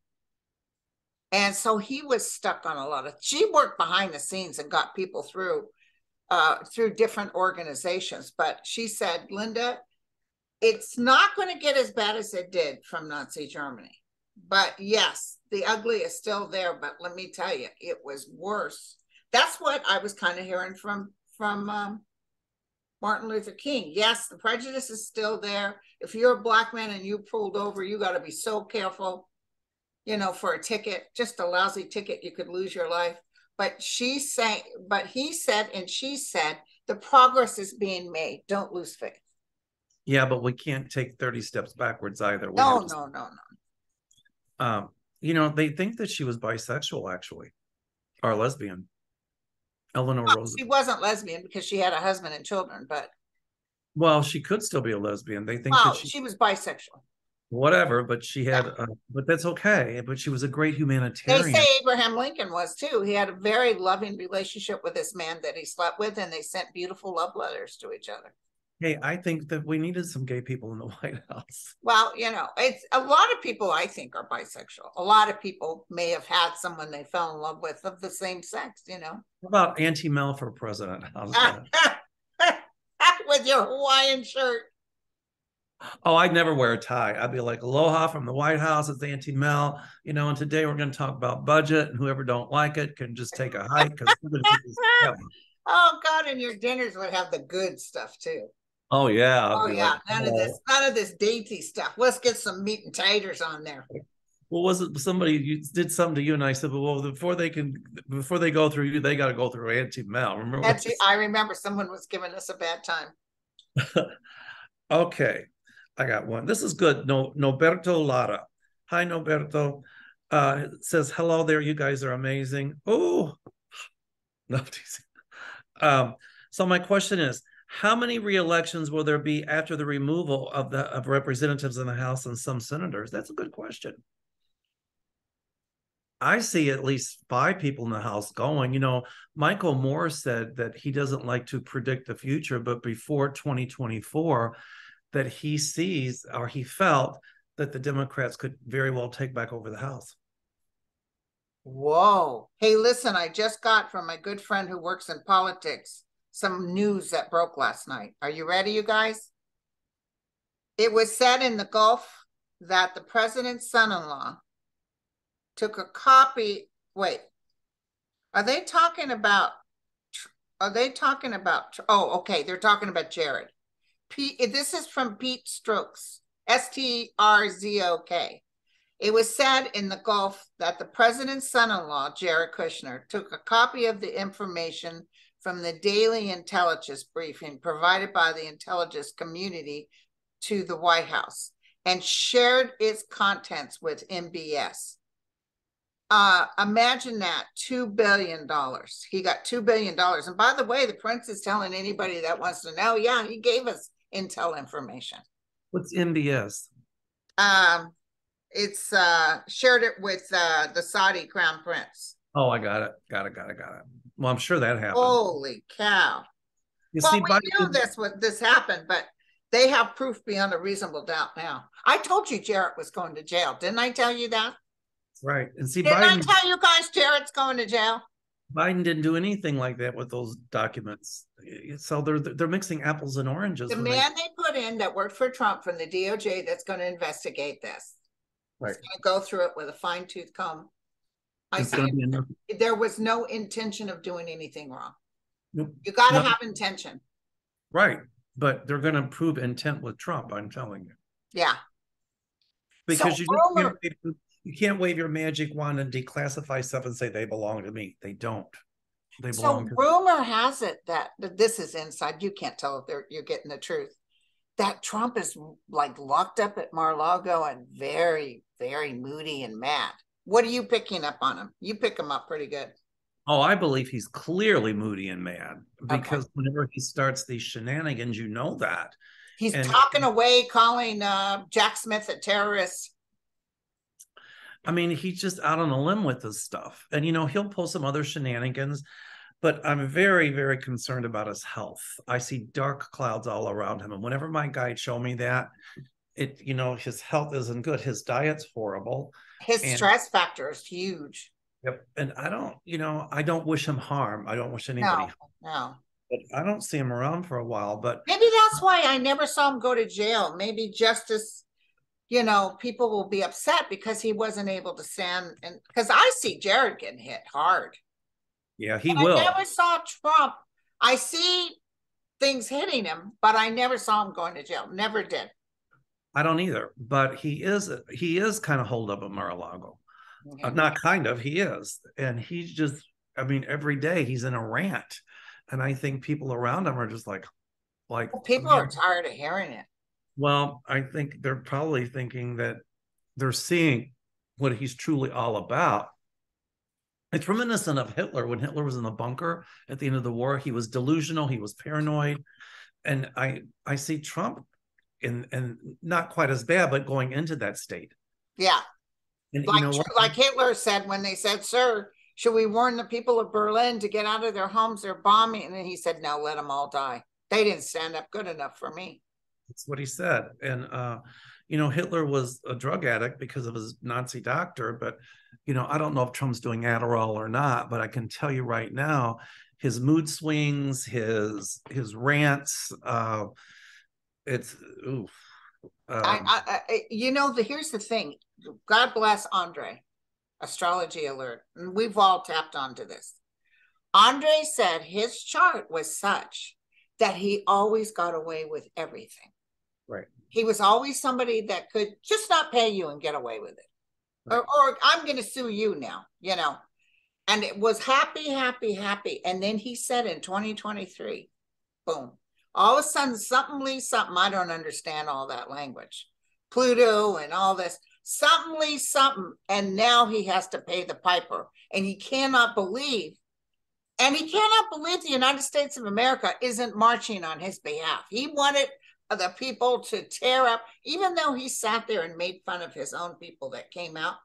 [SPEAKER 2] And so he was stuck on she worked behind the scenes and got people through different organizations. But she said, Linda, it's not going to get as bad as it did from Nazi Germany. But yes, the ugly is still there. But let me tell you, it was worse. That's what I was kind of hearing from Martin Luther King. Yes, the prejudice is still there. If you're a black man and you pulled over, you got to be so careful, for a ticket, just a lousy ticket, you could lose your life. But he said, and she said, the progress is being made. Don't lose faith.
[SPEAKER 1] Yeah, but we can't take 30 steps backwards either. We have
[SPEAKER 2] No,
[SPEAKER 1] to.
[SPEAKER 2] no, no, no.
[SPEAKER 1] They think that she was bisexual, actually, or lesbian. Eleanor
[SPEAKER 2] Well,
[SPEAKER 1] Roosevelt.
[SPEAKER 2] she wasn't lesbian because she had a husband and children, but
[SPEAKER 1] Well, she could still be a lesbian. They think that
[SPEAKER 2] well,
[SPEAKER 1] she
[SPEAKER 2] she was bisexual.
[SPEAKER 1] whatever, but she
[SPEAKER 2] Yeah.
[SPEAKER 1] had, but that's okay. But she was a great
[SPEAKER 2] They say
[SPEAKER 1] humanitarian.
[SPEAKER 2] Abraham Lincoln was too. He had a very loving relationship with this man that he slept with, and they sent beautiful love letters to each other.
[SPEAKER 1] Hey, I think that we needed some gay people in the White House.
[SPEAKER 2] Well, it's a lot of people I think are bisexual. A lot of people may have had someone they fell in love with of the same sex,
[SPEAKER 1] How about Auntie Mel for president? How's that?
[SPEAKER 2] with your Hawaiian shirt.
[SPEAKER 1] Oh, I'd never wear a tie. I'd be like, aloha from the White House. It's Auntie Mel, and today we're going to talk about budget, and whoever don't like it can just take a hike because we're going to keep this together.
[SPEAKER 2] Oh God, and your dinners would have the good stuff too.
[SPEAKER 1] Oh yeah, I'd
[SPEAKER 2] Oh
[SPEAKER 1] be
[SPEAKER 2] yeah,
[SPEAKER 1] like,
[SPEAKER 2] none of this dainty stuff. Let's get some meat and taters on there.
[SPEAKER 1] well, was it somebody did something to you, and I said, well, before they go through you, they got to go through Auntie Mel. Remember?
[SPEAKER 2] I remember someone was giving us a bad time.
[SPEAKER 1] Okay, I got one. This is good. No, Noberto Lara. Hi, Noberto. Says hello there. You guys are amazing. Oh, no. So my question is, how many re-elections will there be after the removal of representatives in the House and some senators? That's a good question. I see at least 5 people in the House going. Michael Moore said that he doesn't like to predict the future, but before 2024, that he sees or he felt that the Democrats could very well take back over the House.
[SPEAKER 2] Whoa. Hey, listen, I just got from my good friend who works in politics some news that broke last night. Are you ready, you guys? It was said in the Gulf that the president's son-in-law took a copy. Wait, are they talking about? Oh, okay, they're talking about Jared. This is from Pete Strokes, Strzok. It was said in the Gulf that the president's son-in-law, Jared Kushner, took a copy of the information from the daily intelligence briefing provided by the intelligence community to the White House and shared its contents with MBS. Imagine that, $2 billion. He got $2 billion. And by the way, the prince is telling anybody that wants to know, yeah, he gave us intel information.
[SPEAKER 1] What's MBS?
[SPEAKER 2] It's shared it with the Saudi crown prince.
[SPEAKER 1] Oh, I got it. Got it. Well, I'm sure that happened.
[SPEAKER 2] Holy cow.
[SPEAKER 1] You
[SPEAKER 2] well,
[SPEAKER 1] see,
[SPEAKER 2] we
[SPEAKER 1] Biden,
[SPEAKER 2] knew this happened, but they have proof beyond a reasonable doubt now. I told you Jarrett was going to jail. Didn't I tell you that?
[SPEAKER 1] right. And see,
[SPEAKER 2] Didn't I
[SPEAKER 1] Biden,
[SPEAKER 2] tell you guys Jarrett's going to jail?
[SPEAKER 1] Biden didn't do anything like that with those documents. So they're mixing apples and oranges.
[SPEAKER 2] The man they put in that worked for Trump from the DOJ that's going to investigate this.
[SPEAKER 1] Right.
[SPEAKER 2] He's going to go through it with a fine-tooth comb. There was no intention of doing anything wrong.
[SPEAKER 1] Nope.
[SPEAKER 2] You got to have intention.
[SPEAKER 1] Right. But they're going to prove intent with Trump, I'm telling you.
[SPEAKER 2] Yeah.
[SPEAKER 1] Because so you can't wave your magic wand and declassify stuff and say they belong to me. They don't. They belong to
[SPEAKER 2] rumor has it that this is inside. You can't tell if you're getting the truth. That Trump is like locked up at Mar-a-Lago and very, very moody and mad. What are you picking up on him? You pick him up pretty good.
[SPEAKER 1] Oh, I believe he's clearly moody and mad because whenever he starts these shenanigans, you know that.
[SPEAKER 2] He's talking away, calling Jack Smith a terrorist.
[SPEAKER 1] I mean, he's just out on a limb with this stuff. And, you know, he'll pull some other shenanigans, but I'm very, very concerned about his health. I see dark clouds all around him. And whenever my guides show me that, his health isn't good. His diet's horrible.
[SPEAKER 2] His stress factor is huge.
[SPEAKER 1] Yep. And I don't wish him harm. I don't wish anybody harm.
[SPEAKER 2] No.
[SPEAKER 1] But I don't see him around for a while. But
[SPEAKER 2] maybe that's why I never saw him go to jail. Maybe justice, people will be upset because he wasn't able to stand. And because I see Jared getting hit hard.
[SPEAKER 1] Yeah, he will.
[SPEAKER 2] I never saw Trump. I see things hitting him, but I never saw him going to jail. Never did.
[SPEAKER 1] I don't either. But he is kind of holed up at Mar-a-Lago. Not kind of, he is. And he's just, every day he's in a rant. And I think people around him are just like
[SPEAKER 2] people are tired of hearing it.
[SPEAKER 1] Well, I think they're probably thinking that they're seeing what he's truly all about. It's reminiscent of Hitler. When Hitler was in the bunker at the end of the war, he was delusional, he was paranoid. And I see Trump and not quite as bad, but going into that state.
[SPEAKER 2] Yeah.
[SPEAKER 1] And
[SPEAKER 2] like Hitler said when they said, "Sir, should we warn the people of Berlin to get out of their homes? They're bombing." And then he said, "No, let them all die. They didn't stand up good enough for me."
[SPEAKER 1] That's what he said. And, Hitler was a drug addict because of his Nazi doctor. But, I don't know if Trump's doing Adderall or not, but I can tell you right now, his mood swings, his rants, it's, oof.
[SPEAKER 2] Here's the thing. God bless Andre. Astrology alert. And we've all tapped onto this. Andre said his chart was such that he always got away with everything.
[SPEAKER 1] Right.
[SPEAKER 2] He was always somebody that could just not pay you and get away with it. Right. Or I'm going to sue you now, And it was happy. And then he said in 2023, boom, all of a sudden something leaves something. I don't understand all that language. Pluto and all this. Something leaves something. And now he has to pay the piper. And he cannot believe the United States of America isn't marching on his behalf. He wanted the people to tear up, even though he sat there and made fun of his own people that came out.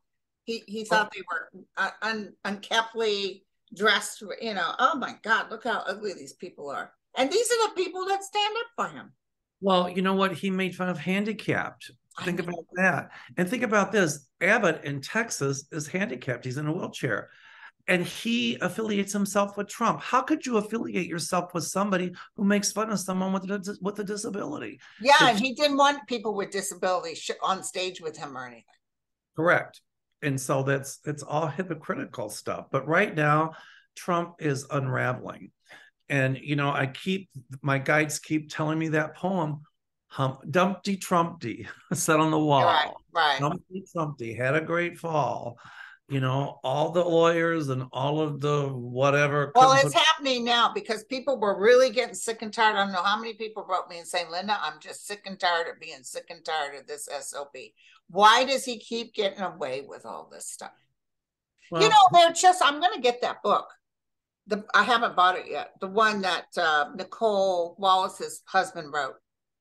[SPEAKER 2] He thought they were unkeptly dressed, oh my God, look how ugly these people are. And these are the people that stand up for him.
[SPEAKER 1] Well, you know what? He made fun of handicapped. Think about that. And think about this. Abbott in Texas is handicapped. He's in a wheelchair. And he affiliates himself with Trump. How could you affiliate yourself with somebody who makes fun of someone with a disability?
[SPEAKER 2] Yeah, and he didn't want people with disabilities on stage with him or anything.
[SPEAKER 1] Correct. And so it's all hypocritical stuff. But right now, Trump is unraveling. And, my guides keep telling me that poem, Dumpty Trumpty, set on the wall.
[SPEAKER 2] Right.
[SPEAKER 1] Dumpty Trumpty had a great fall. all the lawyers and all of the whatever
[SPEAKER 2] Well,
[SPEAKER 1] couldn't
[SPEAKER 2] it's
[SPEAKER 1] put.
[SPEAKER 2] happening now because people were really getting sick and tired. I don't know how many people wrote me and saying, Linda, I'm just sick and tired of being sick and tired of this SOB. Why does he keep getting away with all this stuff?
[SPEAKER 1] Well,
[SPEAKER 2] They're just, I'm going to get that book. I haven't bought it yet. The one that Nicole Wallace's husband wrote.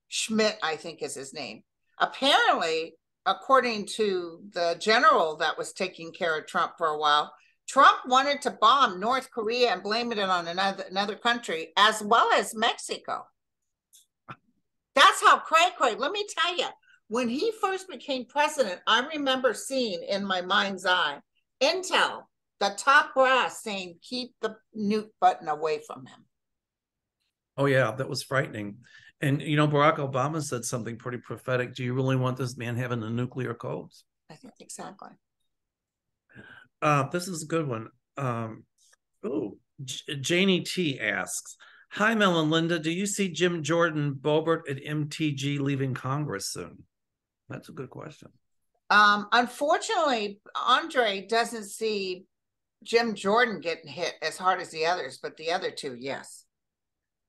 [SPEAKER 2] Schmidt, I think is his name. Apparently, according to the general that was taking care of Trump for a while, Trump wanted to bomb North Korea and blame it on another country, as well as Mexico. That's how cray-cray. Let me tell you, when he first became president, I remember seeing in my mind's eye intel, the top brass saying, keep the mute button away from him.
[SPEAKER 1] oh yeah, that was frightening. And Barack Obama said something pretty prophetic. Do you really want this man having the nuclear codes?
[SPEAKER 2] I think exactly.
[SPEAKER 1] This is a good one. Janie T asks, "Hi, Mel and Linda. Do you see Jim Jordan Boebert at MTG leaving Congress soon?" That's a good question.
[SPEAKER 2] Unfortunately, Andre doesn't see Jim Jordan getting hit as hard as the others, but the other two, yes.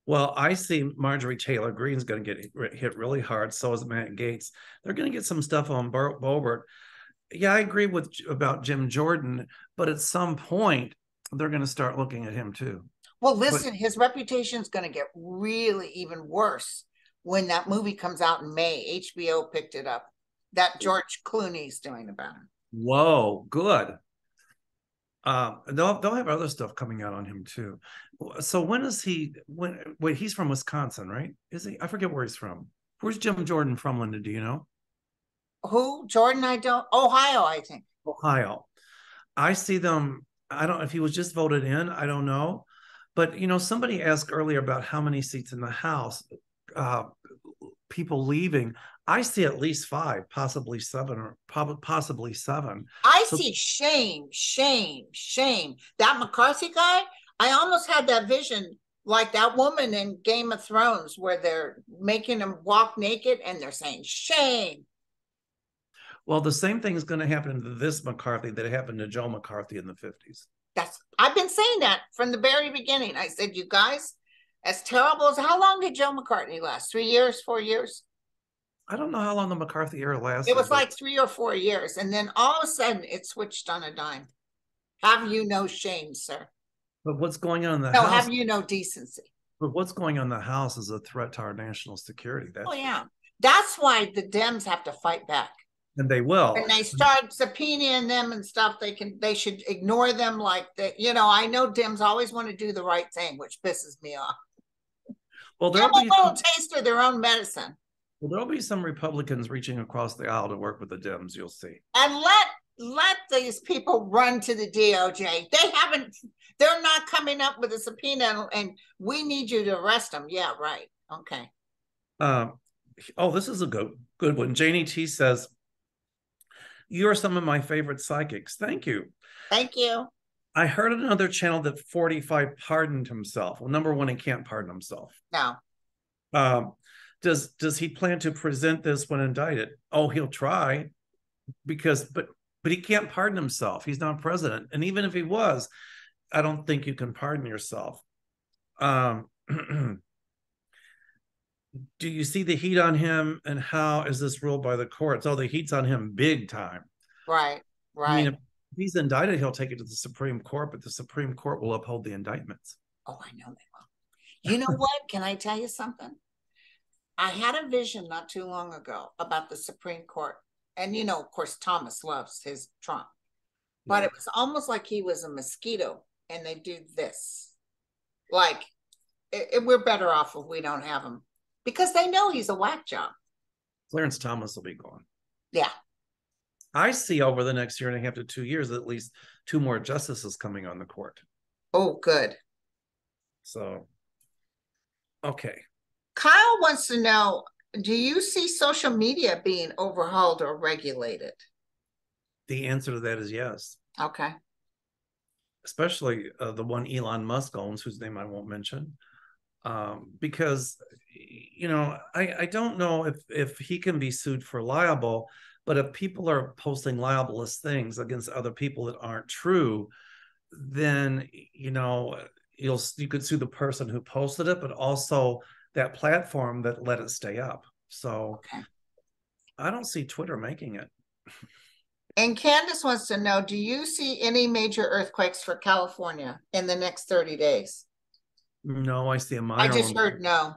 [SPEAKER 1] Well, I see Marjorie Taylor Greene's going to get hit really hard. So is Matt Gaetz. They're going to get some stuff on Boebert. Yeah, I agree about Jim Jordan, but at some point they're going to start looking at him too.
[SPEAKER 2] Well, listen, his reputation is going to get really even worse when that movie comes out in May. HBO picked it up. That George Clooney's doing about him.
[SPEAKER 1] Whoa, good. They'll have other stuff coming out on him too. So when is he? Wait, he's from Wisconsin, right? Is he? I forget where he's from. Where's Jim Jordan from, Linda? Do you know?
[SPEAKER 2] Who? Jordan? I don't. Ohio, I think.
[SPEAKER 1] Ohio. I see them. I don't know if he was just voted in. I don't know. But somebody asked earlier about how many seats in the House, people leaving. I see at least 5, possibly 7, or possibly 7.
[SPEAKER 2] I see shame. That McCarthy guy, I almost had that vision like that woman in Game of Thrones where they're making him walk naked and they're saying shame.
[SPEAKER 1] Well, the same thing is going to happen to this McCarthy that happened to Joe McCarthy in the 50s.
[SPEAKER 2] I've been saying that from the very beginning. I said, you guys, as terrible as, how long did Joe McCarthy last? 3 years, 4 years?
[SPEAKER 1] I don't know how long the McCarthy era lasted.
[SPEAKER 2] It was like 3 or 4 years. And then all of a sudden it switched on a dime. Have you no shame, sir?
[SPEAKER 1] But what's going on in the House?
[SPEAKER 2] No, have you no decency?
[SPEAKER 1] But what's going on in the House is a threat to our national security.
[SPEAKER 2] Yeah. That's why the Dems have to fight back.
[SPEAKER 1] And they will.
[SPEAKER 2] When they start subpoenaing them and stuff, they should ignore them like that. I know Dems always want to do the right thing, which pisses me off. Well, they'll be a little taste of their own medicine.
[SPEAKER 1] Well, there'll be some Republicans reaching across the aisle to work with the Dems, you'll see.
[SPEAKER 2] And let these people run to the DOJ. They're not coming up with a subpoena and we need you to arrest them. Yeah, right. Okay.
[SPEAKER 1] This is a good one. Janie T says, "You are some of my favorite psychics." Thank you.
[SPEAKER 2] Thank you.
[SPEAKER 1] I heard on another channel that 45 pardoned himself. Well, number one, he can't pardon himself.
[SPEAKER 2] No.
[SPEAKER 1] Does he plan to present this when indicted? Oh, he'll try, but he can't pardon himself. He's not president. And even if he was, I don't think you can pardon yourself. Do you see the heat on him, and how is this ruled by the courts? Oh, the heat's on him big time.
[SPEAKER 2] Right.
[SPEAKER 1] I mean, if he's indicted, he'll take it to the Supreme Court, but the Supreme Court will uphold the indictments.
[SPEAKER 2] Oh, I know they will. You know what? Can I tell you something? I had a vision not too long ago about the Supreme Court. And, of course, Thomas loves his Trump. But it was almost like he was a mosquito and they do this. Like, we're better off if we don't have him. Because they know he's a whack job.
[SPEAKER 1] Clarence Thomas will be gone.
[SPEAKER 2] Yeah.
[SPEAKER 1] I see over the next year and a half to 2 years, at least 2 more justices coming on the court.
[SPEAKER 2] Oh, good.
[SPEAKER 1] So, okay.
[SPEAKER 2] Kyle wants to know, do you see social media being overhauled or regulated?
[SPEAKER 1] The answer to that is yes.
[SPEAKER 2] Okay.
[SPEAKER 1] Especially the one Elon Musk owns, whose name I won't mention. Because, I don't know if he can be sued for libel, But if people are posting libelous things against other people that aren't true, then you could sue the person who posted it, but also that platform that let it stay up. So
[SPEAKER 2] Okay.
[SPEAKER 1] I don't see Twitter making it.
[SPEAKER 2] And Candace wants to know, do you see any major earthquakes for California in the next 30 days?
[SPEAKER 1] No, I see a
[SPEAKER 2] I
[SPEAKER 1] minor
[SPEAKER 2] just
[SPEAKER 1] one.
[SPEAKER 2] heard no.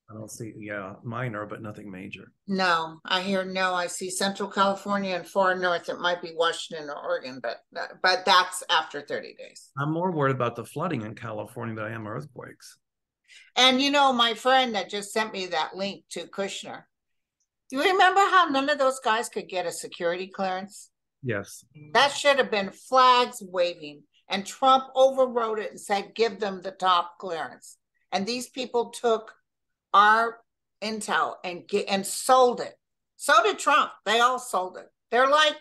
[SPEAKER 1] I don't see, minor, but nothing major.
[SPEAKER 2] No, I hear no. I see Central California and far north. It might be Washington or Oregon, but that's after 30 days.
[SPEAKER 1] I'm more worried about the flooding in California than I am earthquakes.
[SPEAKER 2] And my friend that just sent me that link to Kushner, you remember how none of those guys could get a security clearance?
[SPEAKER 1] Yes.
[SPEAKER 2] That should have been flags waving, and Trump overrode it and said, give them the top clearance. And these people took our intel and sold it. So did Trump. They all sold it. They're like,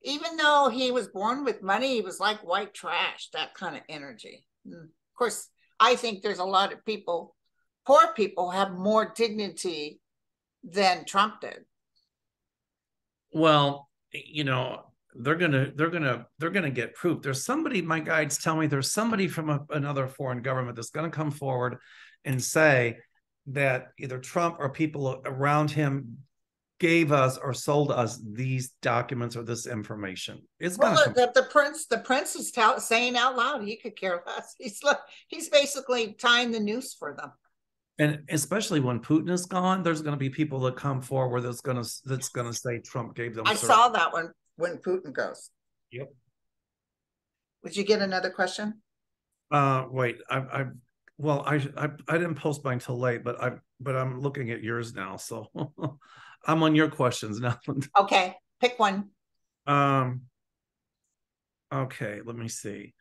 [SPEAKER 2] even though he was born with money, he was like white trash, that kind of energy. Of course, I think there's a lot of people, poor people, have more dignity than Trump did.
[SPEAKER 1] Well, they're gonna get proof. There's somebody, my guides tell me, there's somebody from another foreign government that's going to come forward and say that either Trump or people around him gave us or sold us these documents or this information. It's
[SPEAKER 2] Well,
[SPEAKER 1] going to come.
[SPEAKER 2] the prince is saying out loud he could care less. He's basically tying the noose for them.
[SPEAKER 1] And especially when Putin is gone, there's going to be people that come forward that's going to say Trump gave them.
[SPEAKER 2] I saw that when Putin goes.
[SPEAKER 1] Yep.
[SPEAKER 2] Would you get another question?
[SPEAKER 1] Wait, I didn't post mine till late, but I'm looking at yours now, so I'm on your questions now.
[SPEAKER 2] Okay, pick one.
[SPEAKER 1] Okay, let me see.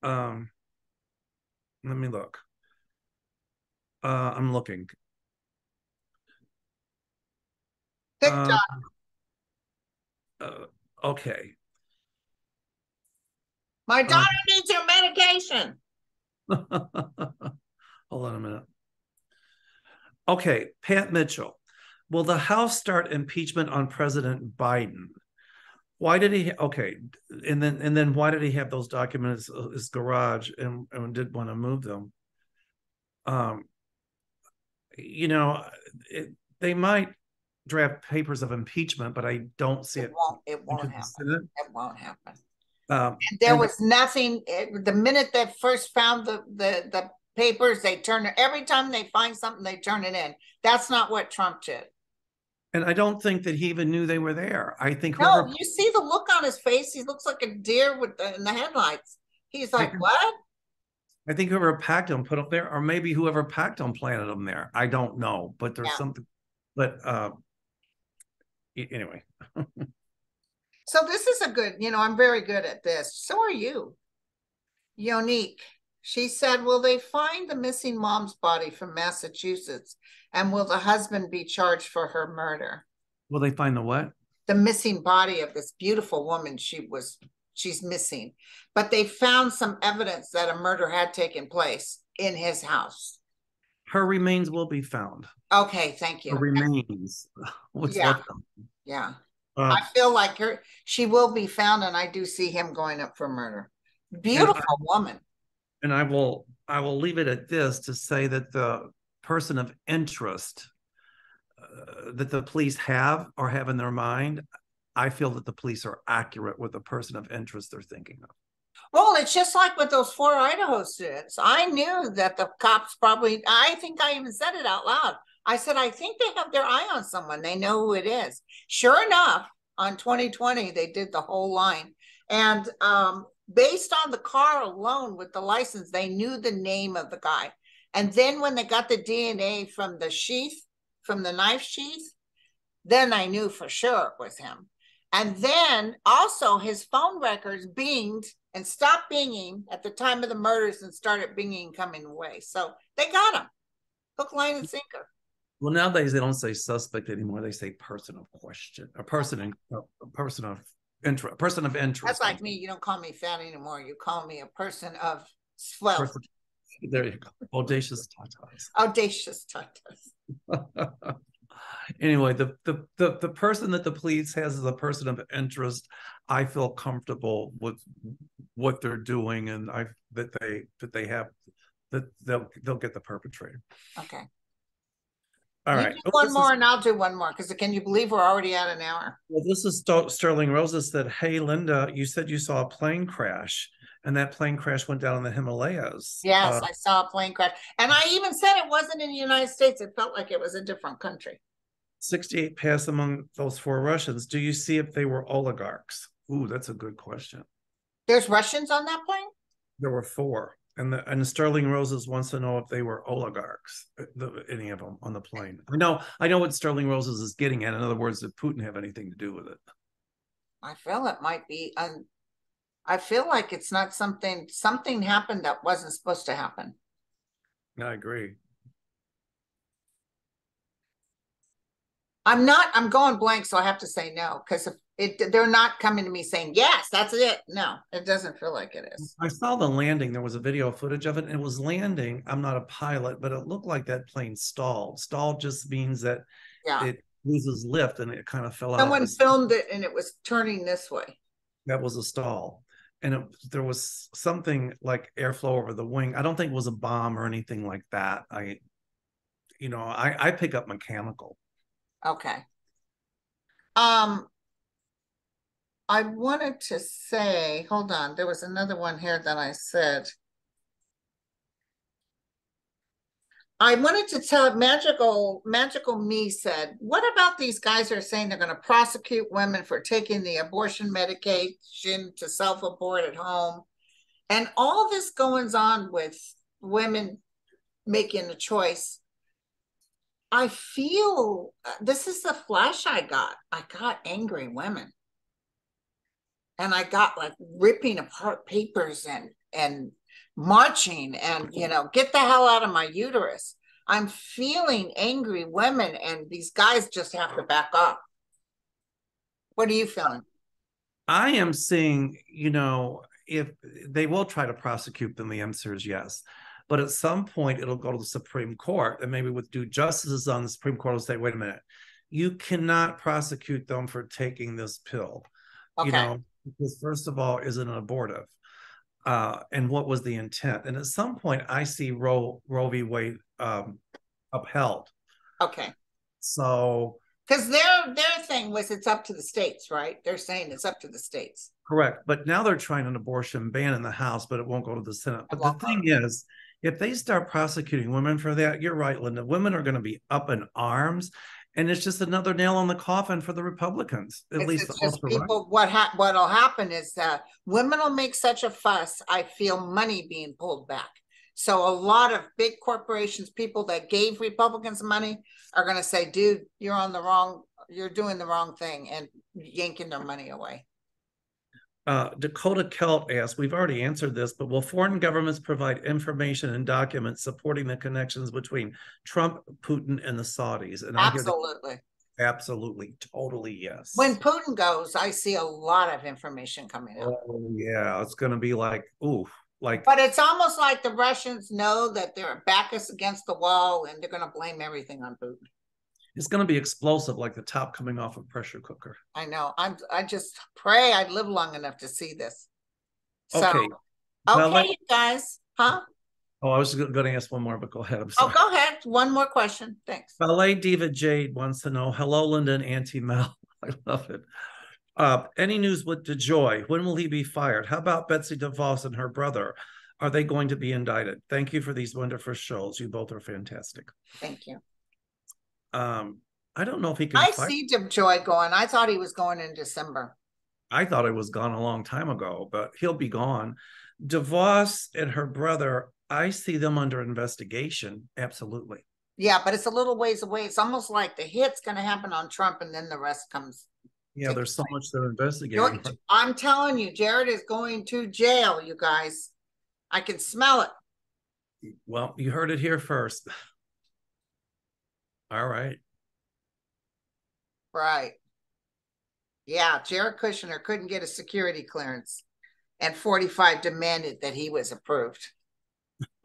[SPEAKER 1] Let me look. I'm looking.
[SPEAKER 2] TikTok.
[SPEAKER 1] Okay.
[SPEAKER 2] My daughter needs her medication.
[SPEAKER 1] Hold on a minute. Okay, Pat Mitchell. Will the House start impeachment on President Biden? Why did he? Okay, and then why did he have those documents in his garage and did want to move them? They might draft papers of impeachment, but I don't see it.
[SPEAKER 2] It won't happen. It won't happen. There was nothing. The minute they first found the papers, they turn it. Every time they find something, they turn it in. That's not what Trump did.
[SPEAKER 1] And I don't think that he even knew they were there. I think
[SPEAKER 2] you see the look on his face. He looks like a deer in the headlights. He's like, what?
[SPEAKER 1] I think whoever packed them put them there, or maybe whoever packed them planted them there. I don't know, but there's something. But anyway.
[SPEAKER 2] So this is a good, I'm very good at this. So are you. Yonique. She said, will they find the missing mom's body from Massachusetts? And will the husband be charged for her murder?
[SPEAKER 1] Will they find the what?
[SPEAKER 2] The missing body of this beautiful woman. She's missing. But they found some evidence that a murder had taken place in his house.
[SPEAKER 1] Her remains will be found.
[SPEAKER 2] Okay, thank you.
[SPEAKER 1] Her remains. What's left of them?
[SPEAKER 2] Yeah. I feel like she will be found, and I do see him going up for murder. Beautiful woman.
[SPEAKER 1] And I will leave it at this to say that the person of interest that the police have in their mind, I feel that the police are accurate with the person of interest they're thinking of.
[SPEAKER 2] Well, it's just like with those 4 Idaho students. I knew that the cops I think I even said it out loud. I said, I think they have their eye on someone. They know who it is. Sure enough, on 2020, they did the whole line. And based on the car alone with the license, they knew the name of the guy. And then when they got the DNA from the sheath, from the knife sheath, then I knew for sure it was him. And then also his phone records binged and stopped binging at the time of the murders and started binging coming away. So they got him. Hook, line, and sinker.
[SPEAKER 1] Well, nowadays they don't say suspect anymore. They say person of question, a person of interest.
[SPEAKER 2] That's like me. You don't call me fat anymore. You call me a person of swell.
[SPEAKER 1] There you go. Audacious tatas.
[SPEAKER 2] Audacious tatas.
[SPEAKER 1] Anyway, the person that the police has is a person of interest. I feel comfortable with what they're doing, and I that they have that they'll get the perpetrator.
[SPEAKER 2] Okay.
[SPEAKER 1] All
[SPEAKER 2] You
[SPEAKER 1] right.
[SPEAKER 2] do
[SPEAKER 1] Oh,
[SPEAKER 2] one
[SPEAKER 1] this is
[SPEAKER 2] more and I'll do one more because can you believe we're already at an hour?
[SPEAKER 1] well, this is Sterling Roses that, hey, Linda, you said you saw a plane crash, and that plane crash went down in the Himalayas.
[SPEAKER 2] Yes, I saw a plane crash. And I even said it wasn't in the United States. It felt like it was a different country.
[SPEAKER 1] 68 passed among those four Russians. Do you see if they were oligarchs? Ooh, that's a good question.
[SPEAKER 2] There's Russians on that plane?
[SPEAKER 1] There were four. And Sterling Roses wants to know if they were oligarchs, any of them on the plane. I know what Sterling Roses is getting at. In other words, did Putin have anything to do with it?
[SPEAKER 2] I feel it might be. I feel like it's not something happened that wasn't supposed to happen.
[SPEAKER 1] I agree.
[SPEAKER 2] I'm going blank, so I have to say no, because they're not coming to me saying, yes, that's it. No, it doesn't feel like it is.
[SPEAKER 1] I saw the landing. There was a video footage of it, and it was landing. I'm not a pilot, but it looked like that plane stalled. Stalled just means that it loses lift, and it kind of fell out.
[SPEAKER 2] Someone filmed it, and it was turning this way.
[SPEAKER 1] That was a stall. And there was something like airflow over the wing. I don't think it was a bomb or anything like that. I pick up mechanical.
[SPEAKER 2] Okay. I wanted to say, hold on, there was another one here that I said. I wanted to tell Magical Me said, what about these guys who are saying they're going to prosecute women for taking the abortion medication to self-abort at home? And all this goes on with women making a choice. I feel this is the flash I got. I got angry women. And I got like ripping apart papers and marching and, get the hell out of my uterus. I'm feeling angry women, and these guys just have to back up. What are you feeling?
[SPEAKER 1] I am seeing, if they will try to prosecute them, the answer is yes. But at some point, it'll go to the Supreme Court, and maybe with due justices on the Supreme Court will say, wait a minute, you cannot prosecute them for taking this pill.
[SPEAKER 2] Okay.
[SPEAKER 1] Because first of all, is it an abortive? And what was the intent? And at some point, I see Roe v. Wade upheld.
[SPEAKER 2] Okay.
[SPEAKER 1] So,
[SPEAKER 2] because their thing was it's up to the states, right? They're saying it's up to the states.
[SPEAKER 1] Correct. But now they're trying an abortion ban in the House, but it won't go to the Senate. But the thing is, if they start prosecuting women for that, you're right, Linda, women are going to be up in arms. And it's just another nail in the coffin for the Republicans, at least
[SPEAKER 2] it's just people. What'll happen is that women will make such a fuss. I feel money being pulled back. So a lot of big corporations, people that gave Republicans money, are going to say, "Dude, you're doing the wrong thing," and yanking their money away.
[SPEAKER 1] Dakota Kelt asks, we've already answered this, but will foreign governments provide information and documents supporting the connections between Trump, Putin, and the Saudis? And
[SPEAKER 2] absolutely.
[SPEAKER 1] Absolutely. Totally, yes.
[SPEAKER 2] When Putin goes, I see a lot of information coming out.
[SPEAKER 1] Oh, yeah. It's going to be like, ooh.
[SPEAKER 2] But it's almost like the Russians know that their back is against the wall and they're going to blame everything on Putin.
[SPEAKER 1] It's going to be explosive, like the top coming off a pressure cooker.
[SPEAKER 2] I know. I just pray I'd live long enough to see this. So,
[SPEAKER 1] okay,
[SPEAKER 2] you guys, huh?
[SPEAKER 1] Oh, I was going to ask one more, but go ahead. I'm sorry.
[SPEAKER 2] Oh, go ahead. One more question. Thanks.
[SPEAKER 1] Ballet Diva Jade wants to know, hello, Linda and Auntie Mel. I love it. Any news with DeJoy? When will he be fired? How about Betsy DeVos and her brother? Are they going to be indicted? Thank you for these wonderful shows. You both are fantastic.
[SPEAKER 2] Thank you.
[SPEAKER 1] I don't know if he can.
[SPEAKER 2] I see DeJoy going. I thought he was going in December.
[SPEAKER 1] I thought he was gone a long time ago, but he'll be gone. DeVos and her brother, I see them under investigation. Absolutely.
[SPEAKER 2] Yeah, but it's a little ways away. It's almost like the hit's going to happen on Trump, and then the rest comes.
[SPEAKER 1] Yeah, there's so much they're investigating.
[SPEAKER 2] I'm telling you, Jared is going to jail, you guys. I can smell it.
[SPEAKER 1] Well, you heard it here first. All right.
[SPEAKER 2] Right. Yeah, Jared Kushner couldn't get a security clearance, and 45 demanded that he was approved.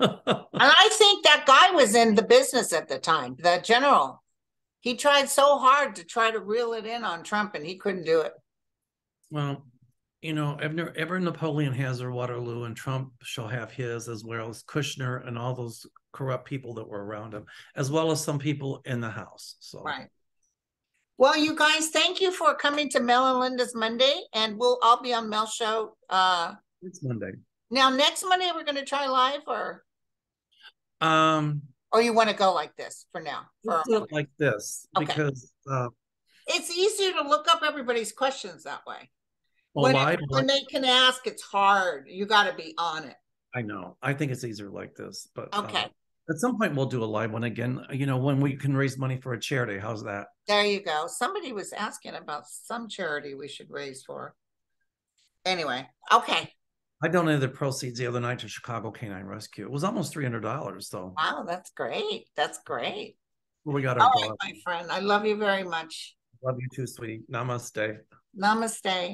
[SPEAKER 2] And I think that guy was in the business at the time, the general. He tried so hard to try to reel it in on Trump, and he couldn't do it.
[SPEAKER 1] Well, you know, ever Napoleon has their Waterloo, and Trump shall have his, as well as Kushner and all those corrupt people that were around him, as well as some people in the House. So,
[SPEAKER 2] right. Well, you guys, thank you for coming to Mel and Linda's Monday, and I'll be on Mel's show.
[SPEAKER 1] It's Monday.
[SPEAKER 2] Now, next Monday, we're going to try live,
[SPEAKER 1] Um,
[SPEAKER 2] or you want to go like this for now?
[SPEAKER 1] let's do it like this,
[SPEAKER 2] okay.
[SPEAKER 1] Because
[SPEAKER 2] it's easier to look up everybody's questions that way.
[SPEAKER 1] Well,
[SPEAKER 2] when they can ask, it's hard. You got to be on it.
[SPEAKER 1] I know. I think it's easier like this, but
[SPEAKER 2] okay.
[SPEAKER 1] At some point we'll do a live one again. You know, when we can raise money for a charity. How's that?
[SPEAKER 2] There you go. Somebody was asking about some charity we should raise for. Anyway, okay.
[SPEAKER 1] I donated the proceeds the other night to Chicago Canine Rescue. It was almost $300, though.
[SPEAKER 2] Wow, that's great. That's great.
[SPEAKER 1] We got our
[SPEAKER 2] all right, my friend. I love you very much.
[SPEAKER 1] Love you too, sweetie. Namaste.
[SPEAKER 2] Namaste.